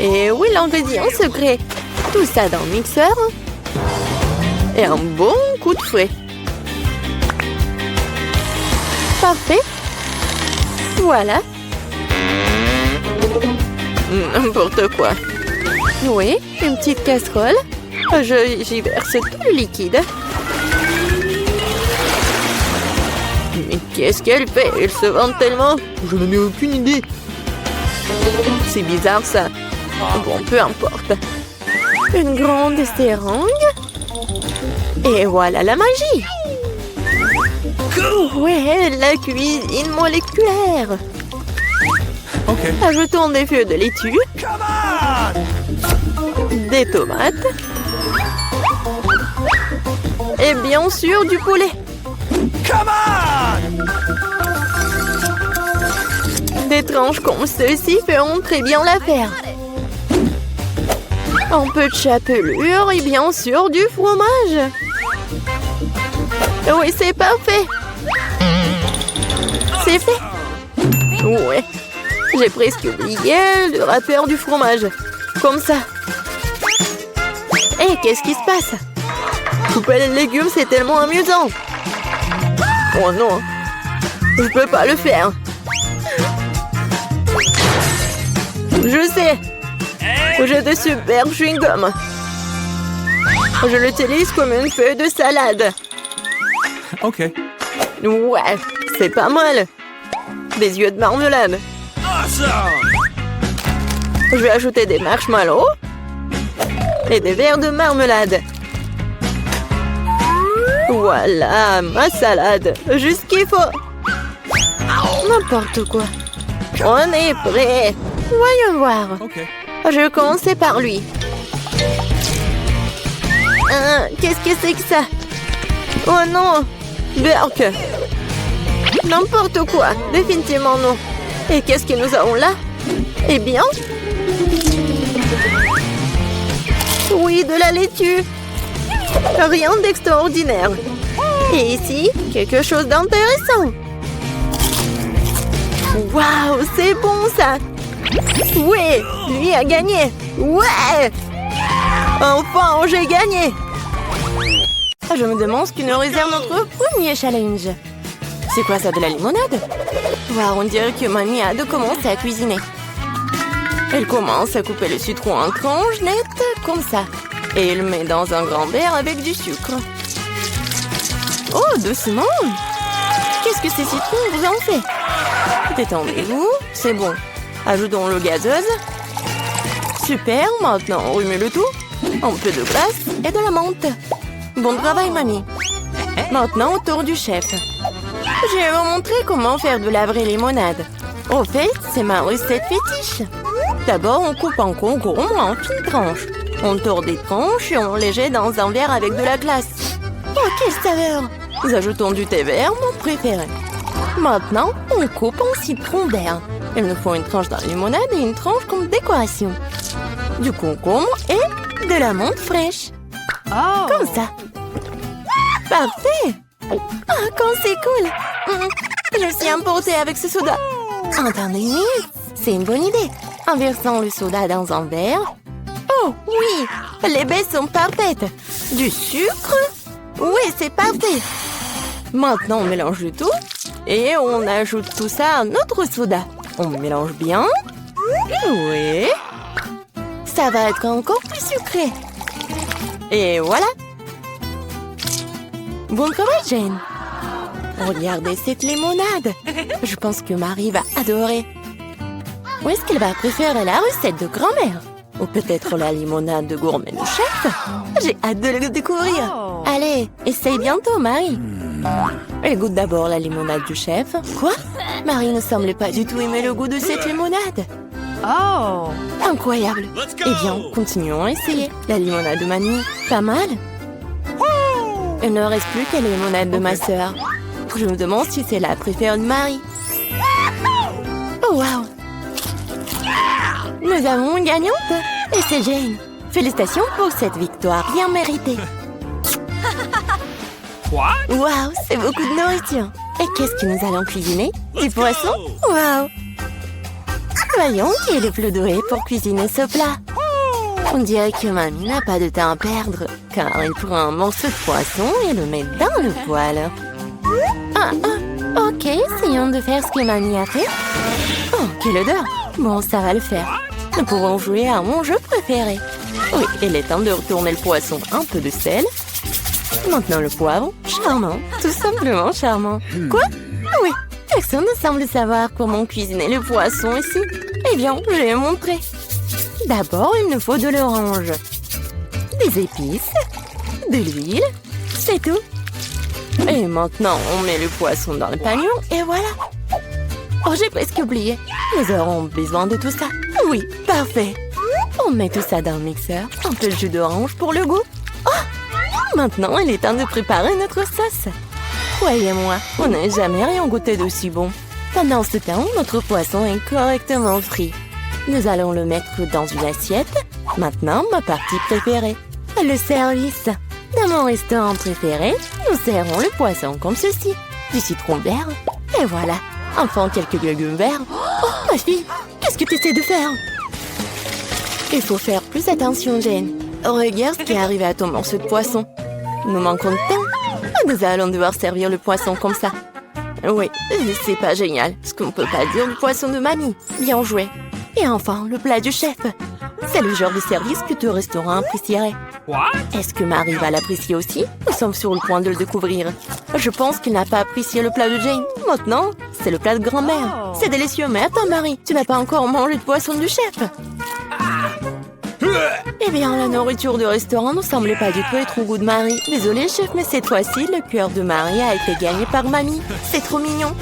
Et oui, l'ingrédient secret. Tout ça dans le mixeur. Et un bon coup de fouet. Parfait. Voilà. N'importe quoi. Oui, une petite casserole. J'y verse tout le liquide. Mais qu'est-ce qu'elle fait? Elle se vante tellement. Je n'en ai aucune idée. C'est bizarre ça. Bon, peu importe. Une grande seringue. Et voilà la magie. Ouais, la cuisine moléculaire. Okay. Ajoutons des feuilles de laitue. Des tomates. Et bien sûr du poulet. Des tranches comme ceci feront très bien l'affaire. Un peu de chapelure et bien sûr du fromage. Oui, c'est parfait. C'est fait. Ouais. J'ai presque oublié le râpeur du fromage. Comme ça. Hé, qu'est-ce qui se passe? Couper les légumes, c'est tellement amusant. Oh non. Je peux pas le faire. Je sais. J'ai de super chewing-gum. Je l'utilise comme une feuille de salade. Ok. Ouais, c'est pas mal. Des yeux de marmelade. Je vais ajouter des marshmallows et des verres de marmelade. Voilà, ma salade. Juste ce qu'il faut. N'importe quoi. On est prêt. Voyons voir. Ok. Je vais commencer par lui. Qu'est-ce que c'est que ça? Oh non! Burk! N'importe quoi, définitivement non. Et qu'est-ce que nous avons là? Eh bien... Oui, de la laitue. Rien d'extraordinaire. Et ici, quelque chose d'intéressant. Waouh, c'est bon ça! Ouais, lui a gagné. Ouais! Enfin, j'ai gagné. Je me demande ce que nous réserve notre premier challenge. C'est quoi ça, de la limonade? Waouh, on dirait que mamie a de commencer à cuisiner. Elle commence à couper le citron en tranches nettes, comme ça. Et elle met dans un grand verre avec du sucre. Oh, doucement! Qu'est-ce que ces citrons vous en fait? Détendez-vous, c'est bon. Ajoutons l'eau gazeuse. Super, maintenant on remet le tout. Un peu de glace et de la menthe. Bon travail, mamie. Maintenant, au tour du chef. Je vais vous montrer comment faire de la vraie limonade. Au fait, c'est ma recette fétiche. D'abord, on coupe en concombre en fines tranches. On tord des tranches et on les jette dans un verre avec de la glace. Oh, quelle saveur! Nous ajoutons du thé vert, mon préféré. Maintenant, on coupe en citron vert. Il nous faut une tranche de limonade et une tranche comme décoration. Du concombre et de la menthe fraîche. Oh. Comme ça. Parfait! Ah, quand c'est cool! Je suis emportée avec ce soda. Attendez, c'est une bonne idée. En versant le soda dans un verre. Oh, oui! Les baies sont parfaites. Du sucre? Oui, c'est parfait. Maintenant, on mélange le tout. Et on ajoute tout ça à notre soda. On mélange bien. Oui. Ça va être encore plus sucré. Et voilà. Bon travail, Jane. Regardez cette limonade. Je pense que Marie va adorer. Ou est-ce qu'elle va préférer la recette de grand-mère? Ou peut-être la limonade de gourmet du chef? J'ai hâte de le découvrir. Allez, essaye bientôt, Marie. Elle goûte d'abord la limonade du chef. Quoi? Marie ne semble pas du tout aimer le goût de cette limonade. Oh. Incroyable. Eh bien, continuons à essayer. La limonade de Mamie, pas mal. Il ne reste plus que la limonade de ma sœur. Je me demande si c'est la préférée de Marie. Oh, wow. Nous avons une gagnante. Et c'est Jane. Félicitations pour cette victoire bien méritée. Wow, c'est beaucoup de nourriture. Et qu'est-ce que nous allons cuisiner? Du poisson? Wow. Voyons qui est le plus doué pour cuisiner ce plat. On dirait que Mamie n'a pas de temps à perdre, car elle prend un morceau de poisson et le met dans le poêle. Ok, essayons de faire ce que Mamie a fait. Oh, quelle odeur! Bon, ça va le faire. Nous pourrons jouer à mon jeu préféré. Oui, il est temps de retourner le poisson, un peu de sel. Maintenant le poivre, charmant, tout simplement charmant. Quoi? Oui, personne ne semble savoir comment cuisiner le poisson ici. Eh bien, je vais montrer. D'abord, il nous faut de l'orange, des épices, de l'huile, c'est tout. Et maintenant, on met le poisson dans le panier et voilà. Oh, j'ai presque oublié. Nous aurons besoin de tout ça. Oui, parfait. On met tout ça dans le mixeur, un peu de jus d'orange pour le goût. Oh, maintenant, il est temps de préparer notre sauce. Croyez-moi, on n'a jamais rien goûté d'aussi bon. Pendant ce temps, notre poisson est correctement frit. Nous allons le mettre dans une assiette. Maintenant, ma partie préférée, le service. Dans mon restaurant préféré, nous servons le poisson comme ceci. Du citron vert. Et voilà. Enfin, quelques légumes verts. Oh, ma fille, qu'est-ce que tu essaies de faire? Il faut faire plus attention, Jane. Regarde ce qui est arrivé à ton morceau de poisson. Nous manquons de temps. Nous allons devoir servir le poisson comme ça. Oui, c'est pas génial. Ce qu'on ne peut pas dire du poisson de Mamie. Bien joué. Et enfin, le plat du chef. C'est le genre de service que ton restaurant apprécierait. Est-ce que Marie va l'apprécier aussi? Nous sommes sur le point de le découvrir. Je pense qu'il n'a pas apprécié le plat de Jane. Maintenant, c'est le plat de grand-mère. C'est délicieux, mais attends, Marie, tu n'as pas encore mangé de poisson du chef. Eh bien, la nourriture du restaurant ne semblait pas du tout être au goût de Marie. Désolée, chef, mais cette fois-ci, le cœur de Marie a été gagné par Mamie. C'est trop mignon.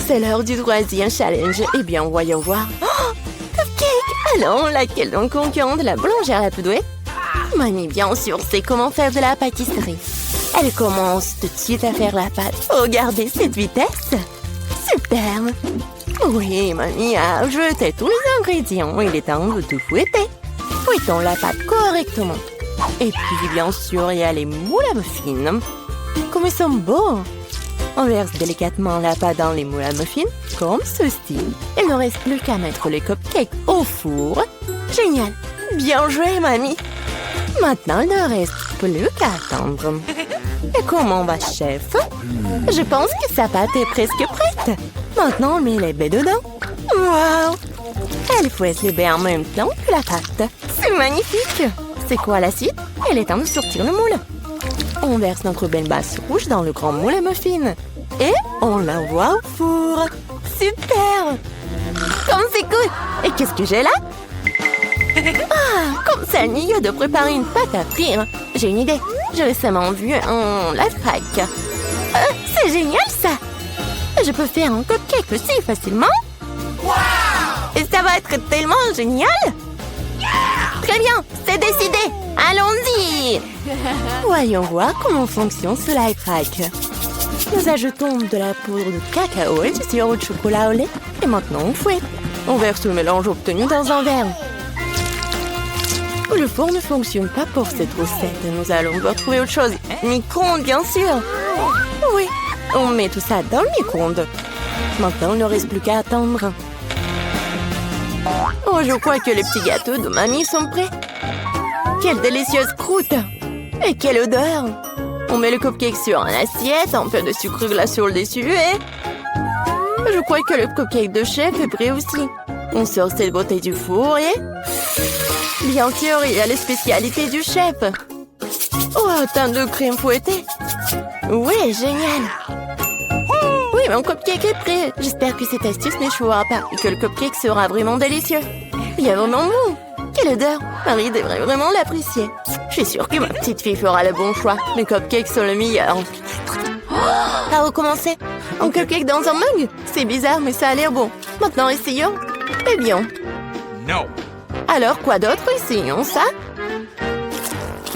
C'est l'heure du troisième challenge. Eh bien, voyons voir. Oh, cupcake! Alors, laquelle donc concurrente de la boulangère la plus douée? Mamie, bien sûr, sait comment faire de la pâtisserie. Elle commence tout de suite à faire la pâte. Regardez cette vitesse! Super! Oui, Mamie a jeté tous les ingrédients. Il est temps de tout fouetter. Fouettons la pâte correctement. Et puis, bien sûr, il y a les moules à muffins. Comme ils sont beaux! On verse délicatement la pâte dans les moules à muffins, comme ceci. Il ne reste plus qu'à mettre les cupcakes au four. Génial! Bien joué, Mamie! Maintenant, il ne reste plus qu'à attendre. Et comment va, chef? Je pense que sa pâte est presque prête. Maintenant, on met les baies dedans. Wow! Elle fouette les baies en même temps que la pâte. C'est magnifique! C'est quoi la suite? Il est temps de sortir le moule. On verse notre belle base rouge dans le grand moule à muffins. Et on l'envoie au four. Super! Comme c'est cool! Et qu'est-ce que j'ai là? Ah, comme ça, il y a de préparer une pâte à frire. J'ai une idée. J'ai récemment vu un lifehack. C'est génial, ça! Je peux faire un cupcake aussi facilement. Wow! Et ça va être tellement génial! Yeah! Très bien, c'est décidé. Allons-y! Voyons voir comment fonctionne ce lifehack. Nous ajoutons de la poudre de cacao et du sirop de chocolat au lait. Et maintenant, on fouette. On verse le mélange obtenu dans un verre. Le four ne fonctionne pas pour cette recette. Nous allons devoir trouver autre chose. Micro-ondes, bien sûr. Oui, on met tout ça dans le micro-ondes. Maintenant, il ne reste plus qu'à attendre. Oh, je crois que les petits gâteaux de Mamie sont prêts. Quelle délicieuse croûte! Et quelle odeur! On met le cupcake sur une assiette, un peu de sucre glace sur le dessus et... Je crois que le cupcake de chef est prêt aussi. On sort cette bouteille du four et... Bien sûr, il y a les spécialités du chef. Oh, un teint de crème fouettée. Oui, génial. Oui, mon cupcake est prêt. J'espère que cette astuce n'échouera pas et que le cupcake sera vraiment délicieux. Il est vraiment bon. Quelle odeur. Marie devrait vraiment l'apprécier. Je suis sûre que ma petite fille fera le bon choix. Mes cupcakes sont le meilleur. À recommencer. Un cupcake dans un mug? C'est bizarre, mais ça a l'air bon. Maintenant, essayons. Eh bien. No. Alors, quoi d'autre? Essayons ça.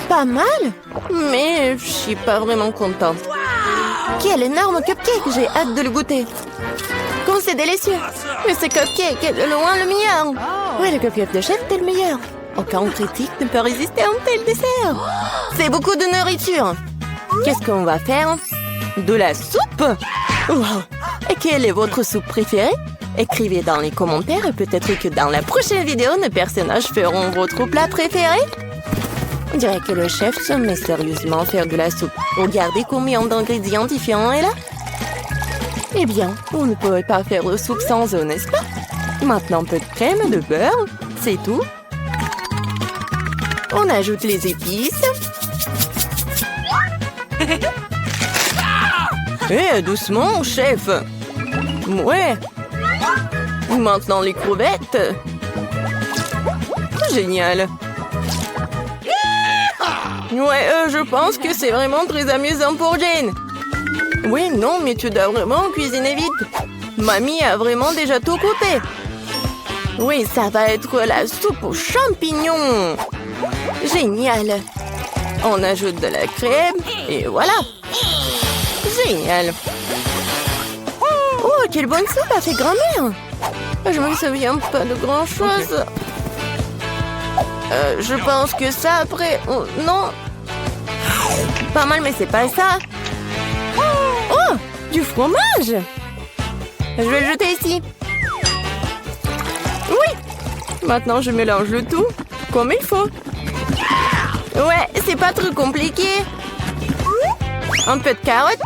Pas mal, mais je suis pas vraiment contente. Quel énorme cupcake! J'ai hâte de le goûter. Comme c'est délicieux! Mais ce cupcake est de loin le meilleur! Oui, le cupcake de chef est le meilleur. Aucun critique ne peut résister à un tel dessert. C'est beaucoup de nourriture. Qu'est-ce qu'on va faire? De la soupe? Wow! Et quelle est votre soupe préférée? Écrivez dans les commentaires et peut-être que dans la prochaine vidéo, nos personnages feront votre plat préféré. On dirait que le chef se met sérieusement à faire de la soupe. Regardez combien d'ingrédients différents est là. Eh bien, on ne pourrait pas faire de soupe sans eux, n'est-ce pas? Maintenant, un peu de crème, de beurre, c'est tout. On ajoute les épices. Eh, doucement, chef. Ouais. Maintenant, les crevettes. Génial. Ouais, je pense que c'est vraiment très amusant pour Jane. Oui, non, mais tu dois vraiment cuisiner vite. Mamie a vraiment déjà tout coupé. Oui, ça va être la soupe aux champignons. Génial. On ajoute de la crème et voilà. Génial. Oh, quelle bonne soupe a fait grand-mère. Je me souviens pas de grand-chose. Je pense que ça après... Oh, non. Pas mal, mais c'est pas ça. Oh, du fromage. Je vais le jeter ici. Oui. Maintenant, je mélange le tout comme il faut. Ouais, c'est pas trop compliqué. Un peu de carottes.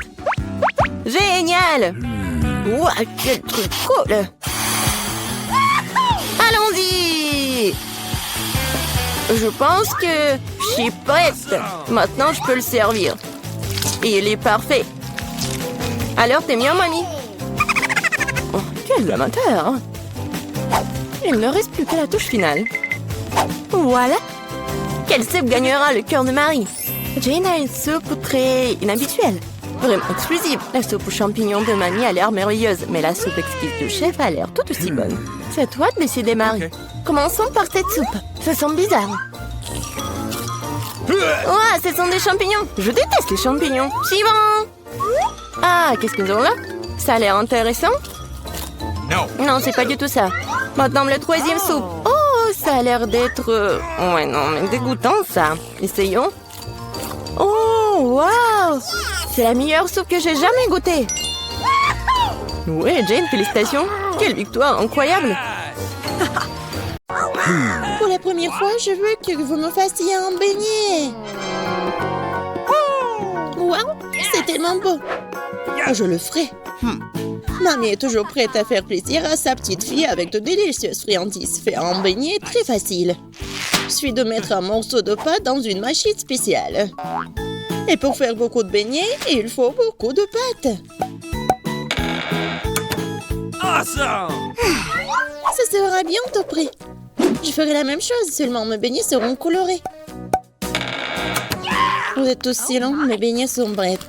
Génial. Ouah, quel truc cool. Allons-y. Je pense que je suis prête. Maintenant, je peux le servir. Et il est parfait. Alors, t'es bien, mamie? Oh, quel amateur, hein? Il ne reste plus que la touche finale. Voilà. Quelle soupe gagnera le cœur de Marie? Jane a une soupe très inhabituelle. Vraiment exclusive. La soupe aux champignons de mamie a l'air merveilleuse, mais la soupe exquise du chef a l'air tout aussi bonne. C'est à toi de décider, Marie. Okay. Commençons par cette soupe. Ça semble bizarre. Ouah, ce sont des champignons. Je déteste les champignons. Suivant. Ah, qu'est-ce que nous avons là? Ça a l'air intéressant. Non, c'est pas du tout ça. Maintenant, le troisième soupe. Oh, ça a l'air d'être... Ouais, non, mais dégoûtant, ça. Essayons. Oh, waouh! C'est la meilleure soupe que j'ai jamais goûtée. Ouais, Jane, félicitations. Quelle victoire incroyable. Pour la première fois, je veux que vous me fassiez un beignet. Wow, c'est tellement beau. Je le ferai. Mamie est toujours prête à faire plaisir à sa petite fille avec de délicieuses friandises. Faire un beignet est très facile. Il suffit de mettre un morceau de pâte dans une machine spéciale. Et pour faire beaucoup de beignets, il faut beaucoup de pâte. Awesome! Ça sera bientôt prêt. Je ferai la même chose, seulement mes beignets seront colorés. Vous êtes aussi lents, mes beignets sont brefs.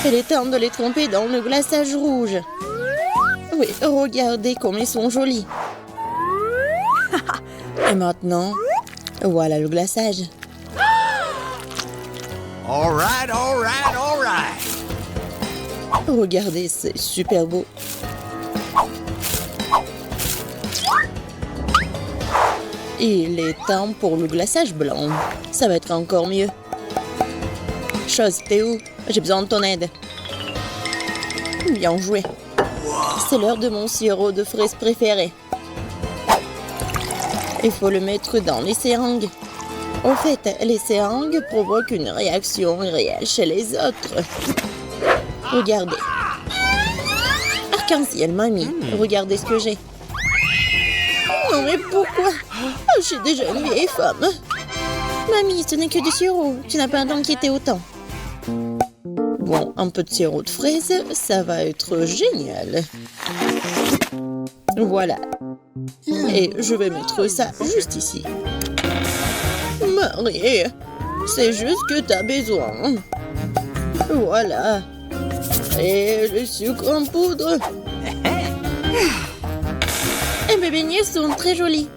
Il est temps de les tremper dans le glaçage rouge. Oui, regardez comme ils sont jolis. Et maintenant, voilà le glaçage. All right, all right, all right. Regardez, c'est super beau. Il est temps pour le glaçage blanc. Ça va être encore mieux. Chose, t'es où? J'ai besoin de ton aide. Bien joué. C'est l'heure de mon sirop de fraises préféré. Il faut le mettre dans les seringues. En fait, les seringues provoquent une réaction réelle chez les autres. Regardez. Arc-en-ciel, mamie. Regardez ce que j'ai. Non, mais pourquoi? Je suis déjà une vieille femme. Mamie, ce n'est que du sirop. Tu n'as pas à t'inquiéter autant. Bon, un peu de sirop de fraise, ça va être génial. Voilà. Et je vais mettre ça juste ici. Marie, c'est juste que t'as besoin. Voilà. Et le sucre en poudre. Et mes beignets sont très jolis.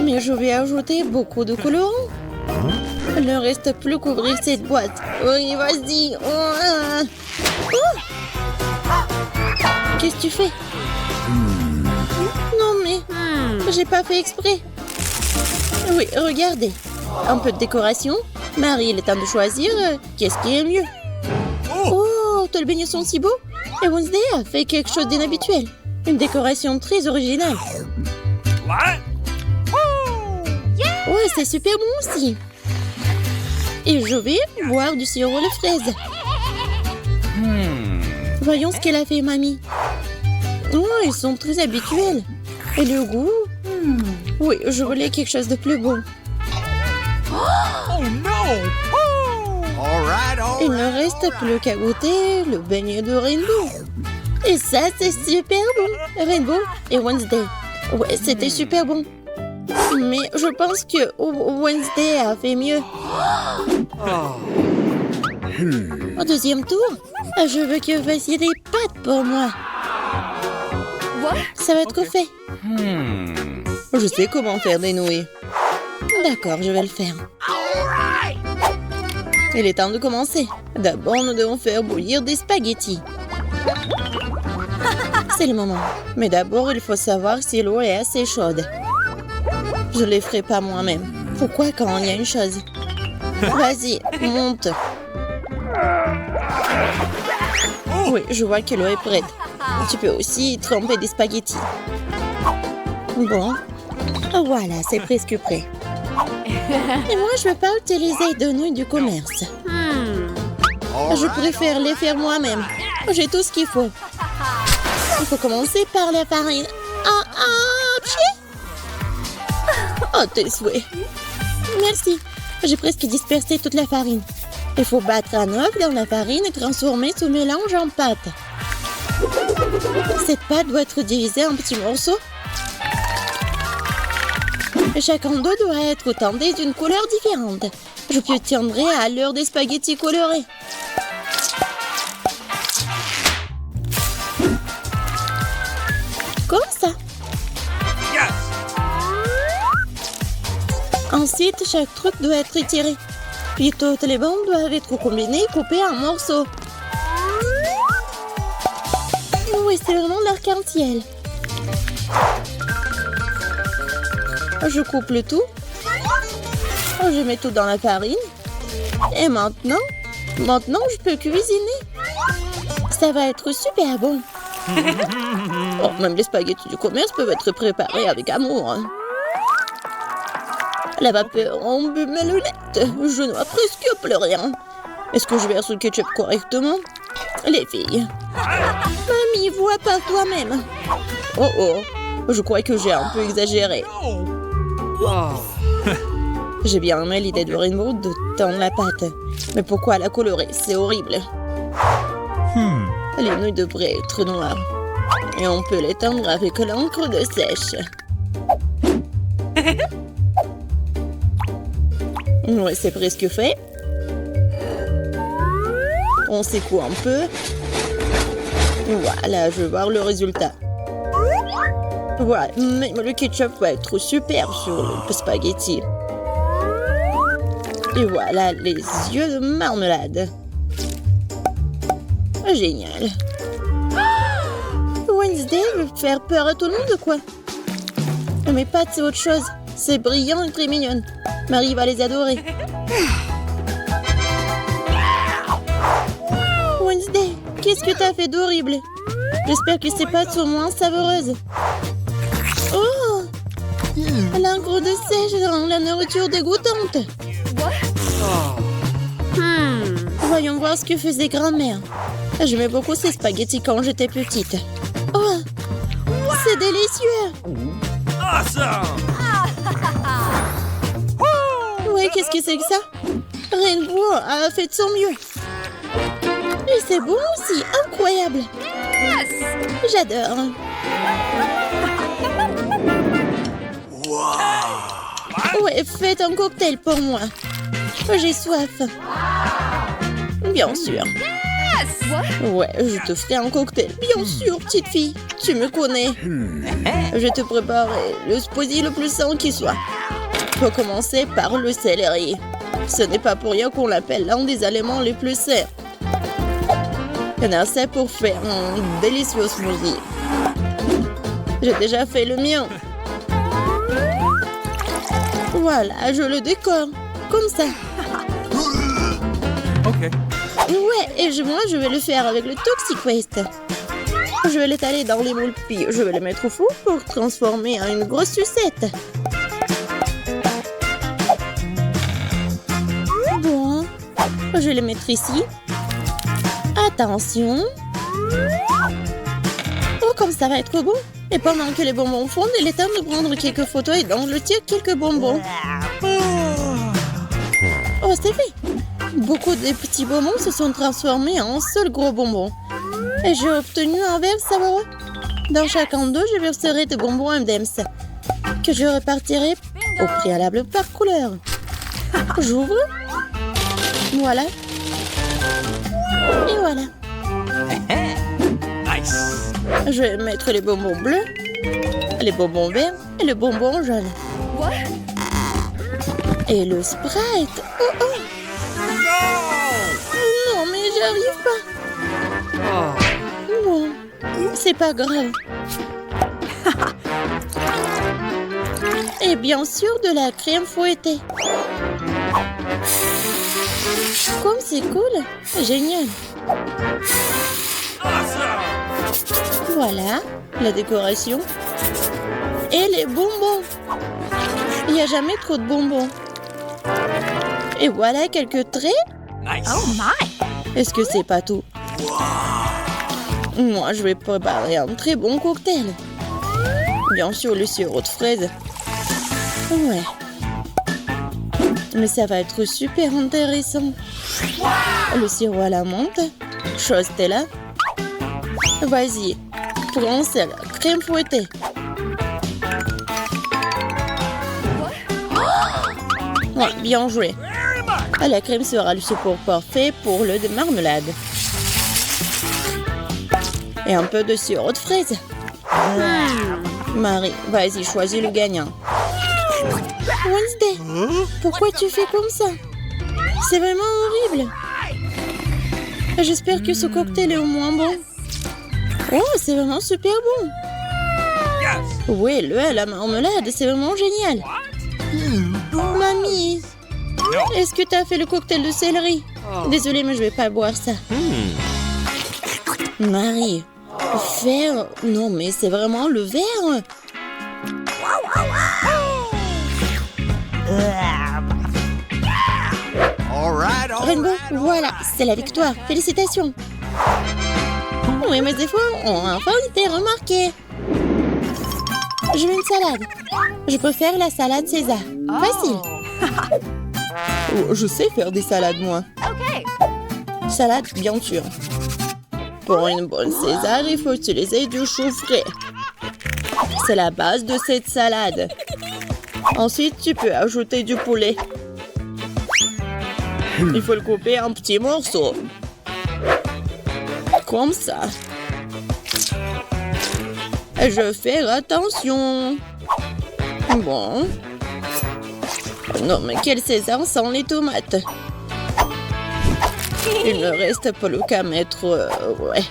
Mais je vais ajouter beaucoup de colorants. Il ne reste plus qu'à ouvrir cette boîte. Oui, vas-y. Qu'est-ce que tu fais? Non, mais j'ai pas fait exprès. Oui, regardez. Un peu de décoration. Marie, il est temps de choisir. Qu'est-ce qui est mieux? Oh, tous les beignets sont si beaux. Et Wednesday a fait quelque chose d'inhabituel. Une décoration très originale. What? Ouais, c'est super bon aussi. Et je vais boire du sirop de fraise. Voyons ce qu'elle a fait, mamie. Oh, ils sont très habituels. Et le goût? Oui, je voulais quelque chose de plus bon. Oh no! All right, all Il right. ne reste plus qu'à goûter le beignet de Rainbow. Et ça, c'est super bon. Rainbow et Wednesday. Ouais, c'était super bon. Mais je pense que Wednesday a fait mieux. Au deuxième tour, je veux que vous fassiez des pâtes pour moi. Ça va être fait. Je sais comment faire des nouilles. D'accord, je vais le faire. Il est temps de commencer. D'abord, nous devons faire bouillir des spaghettis. C'est le moment. Mais d'abord, il faut savoir si l'eau est assez chaude. Je ne les ferai pas moi-même. Pourquoi quand il y a une chose? Vas-y, monte. Oui, je vois que l'eau est prête. Tu peux aussi tremper des spaghettis. Bon, voilà, c'est presque prêt. Et moi, je ne veux pas utiliser de nouilles du commerce. All Je right. préfère les faire moi-même. J'ai tout ce qu'il faut. Il faut commencer par la farine. Oh, tes souhaits. Merci. J'ai presque dispersé toute la farine. Il faut battre un œuf dans la farine et transformer ce mélange en pâte. Cette pâte doit être divisée en petits morceaux. Chacun d'eux doit être teindé d'une couleur différente. Je tiendrai à l'heure des spaghettis colorés. Comme ça. Yes! Ensuite, chaque truc doit être étiré. Puis toutes les bandes doivent être combinées et coupées en morceaux. Oui, c'est vraiment l'arc-en-ciel. Je coupe le tout. Je mets tout dans la farine. Et maintenant, je peux cuisiner. Ça va être super bon. Oh, même les spaghettis du commerce peuvent être préparés avec amour. La vapeur embume mes lunettes. Je ne vois presque plus rien. Est-ce que je verse le ketchup correctement? Les filles. Mamie, vois par toi-même. Oh oh, je crois que j'ai un peu exagéré. J'ai bien aimé l'idée de Rainbow de tendre la pâte. Mais pourquoi la colorer? C'est horrible. Les nouilles devraient être noires. Et on peut les teindre avec l'encre de sèche. Ouais, c'est presque fait. On secoue un peu. Voilà, je veux voir le résultat. Voilà, même le ketchup va être super sur le spaghetti. Et voilà, les yeux de marmelade. Génial. Wednesday veut faire peur à tout le monde, quoi. Mais pas c'est autre chose. C'est brillant et très mignonne. Marie va les adorer. Wednesday, qu'est-ce que t'as fait d'horrible? J'espère que ces pâtes sont moins savoureuses. Oh! L'encre de sèche rend la nourriture dégoûtante. Voyons voir ce que faisait grand-mère. J'aimais beaucoup ces spaghettis quand j'étais petite. Oh, c'est délicieux. Awesome! Ouais, qu'est-ce que c'est que ça? Rainbow a fait de son mieux. Et c'est bon aussi, incroyable. J'adore. Ouais, faites un cocktail pour moi. J'ai soif. Bien sûr. Ouais, je te ferai un cocktail. Bien sûr, petite fille. Tu me connais. Je te préparerai le smoothie le plus sain qui soit. Faut commencer par le céleri. Ce n'est pas pour rien qu'on l'appelle l'un des aliments les plus sains. Il y en a assez pour faire un délicieux smoothie. J'ai déjà fait le mien. Voilà, je le décore. Comme ça. Okay. Ouais, et moi, je vais le faire avec le Toxic Waste. Je vais l'étaler dans les moules, puis je vais le mettre au four pour transformer en une grosse sucette. Bon, je vais le mettre ici. Attention. Oh, comme ça va être bon. Et pendant que les bonbons fondent, il est temps de prendre quelques photos et d'engloutir quelques bonbons. Oh, c'est fait. Beaucoup de petits bonbons se sont transformés en un seul gros bonbon. Et j'ai obtenu un verre savoureux. Dans chacun d'eux, je verserai des bonbons M&M's que je répartirai au préalable par couleur. J'ouvre. Voilà. Et voilà. Nice. Je vais mettre les bonbons bleus, les bonbons verts et le bonbon jaune. Et le Sprite. Oh oh. Non, mais j'y arrive pas. Bon, c'est pas grave. Et bien sûr, de la crème fouettée. Comme c'est cool. Génial. Voilà, la décoration. Et les bonbons. Il n'y a jamais trop de bonbons. Et voilà quelques traits. Nice. Oh my! Est-ce que c'est pas tout? Moi, je vais préparer un très bon cocktail. Bien sûr, le sirop de fraise. Ouais. Mais ça va être super intéressant. Le sirop à la menthe. Chose Stella. Vas-y, prends celle, crème fouettée. Ouais, bien joué. La crème sera le support parfait pour le de marmelade. Et un peu de sirop de fraise. Marie, vas-y, choisis le gagnant. Wednesday, pourquoi tu fais comme ça? C'est vraiment horrible. J'espère que ce cocktail est au moins bon. Oh, c'est vraiment super bon. Yes. Oui, le à la marmelade, c'est vraiment génial. Mamie, est-ce que tu as fait le cocktail de céleri? Désolée, mais je vais pas boire ça. Marie, faire... Non, mais c'est vraiment le verre. All right, all Rainbow, right. voilà, c'est la victoire. Félicitations. Oui, mes efforts ont enfin été remarqués. Je veux une salade. Je peux faire la salade César. Facile. Oh, je sais faire des salades, moi. Okay. Salade, bien sûr. Pour une bonne César, il faut utiliser du chou frais. C'est la base de cette salade. Ensuite, tu peux ajouter du poulet. Il faut le couper en petits morceaux. Comme ça. Je vais faire attention. Bon. Non, mais quel César sans les tomates. Il ne reste plus qu'à mettre... ouais.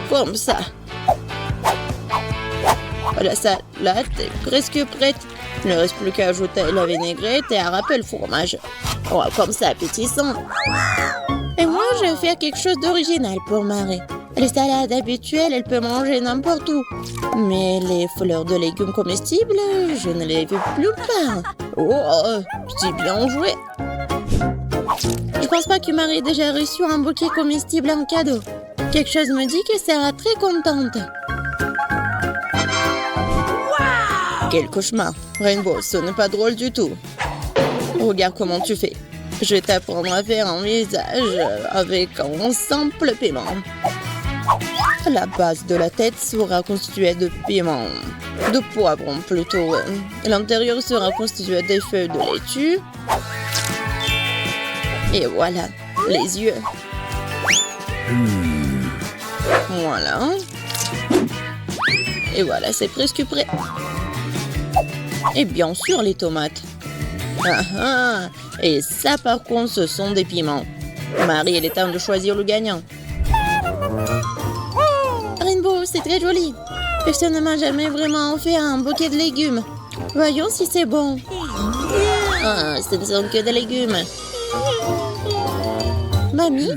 Comme ça. La salade est presque prête. Il ne reste plus qu'à ajouter la vinaigrette et à râper le fromage. Ouais, comme ça, appétissant. Et moi, je vais faire quelque chose d'original pour Marie. Les salades habituelles, elle peut manger n'importe où. Mais les fleurs de légumes comestibles, je ne les veux plus pas. Oh, c'est bien joué. Je pense pas que Marie ait déjà reçu un bouquet comestible en cadeau. Quelque chose me dit qu'elle sera très contente. Quel cauchemar. Rainbow, ce n'est pas drôle du tout. Regarde comment tu fais. Je vais t'apprendre à faire un visage avec un simple piment. La base de la tête sera constituée de piment, de poivron plutôt. L'intérieur sera constitué des feuilles de laitue. Et voilà, les yeux. Voilà. Et voilà, c'est presque prêt. Et bien sûr, les tomates. Ah ah. Et ça, par contre, ce sont des piments. Marie, il est temps de choisir le gagnant. Rainbow, c'est très joli. Personne ne m'a jamais vraiment fait un bouquet de légumes. Voyons si c'est bon. Ah, ce ne sont que des légumes. Mamie,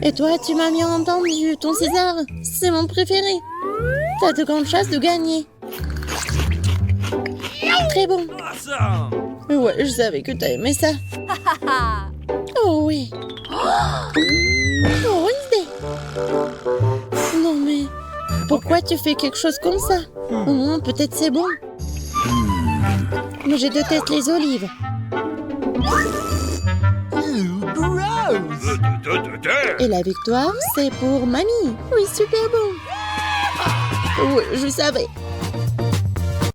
et toi, tu m'as bien entendu. Ton César, c'est mon préféré. T'as de grandes chances de gagner. Très bon. Awesome! Ouais, je savais que t'as aimé ça. Oh oui. Oh, une idée. Non mais, pourquoi tu fais quelque chose comme ça? Au moins, peut-être c'est bon. Mais je déteste les olives. Et la victoire, c'est pour Mamie. Oui, super bon. Oui, je savais.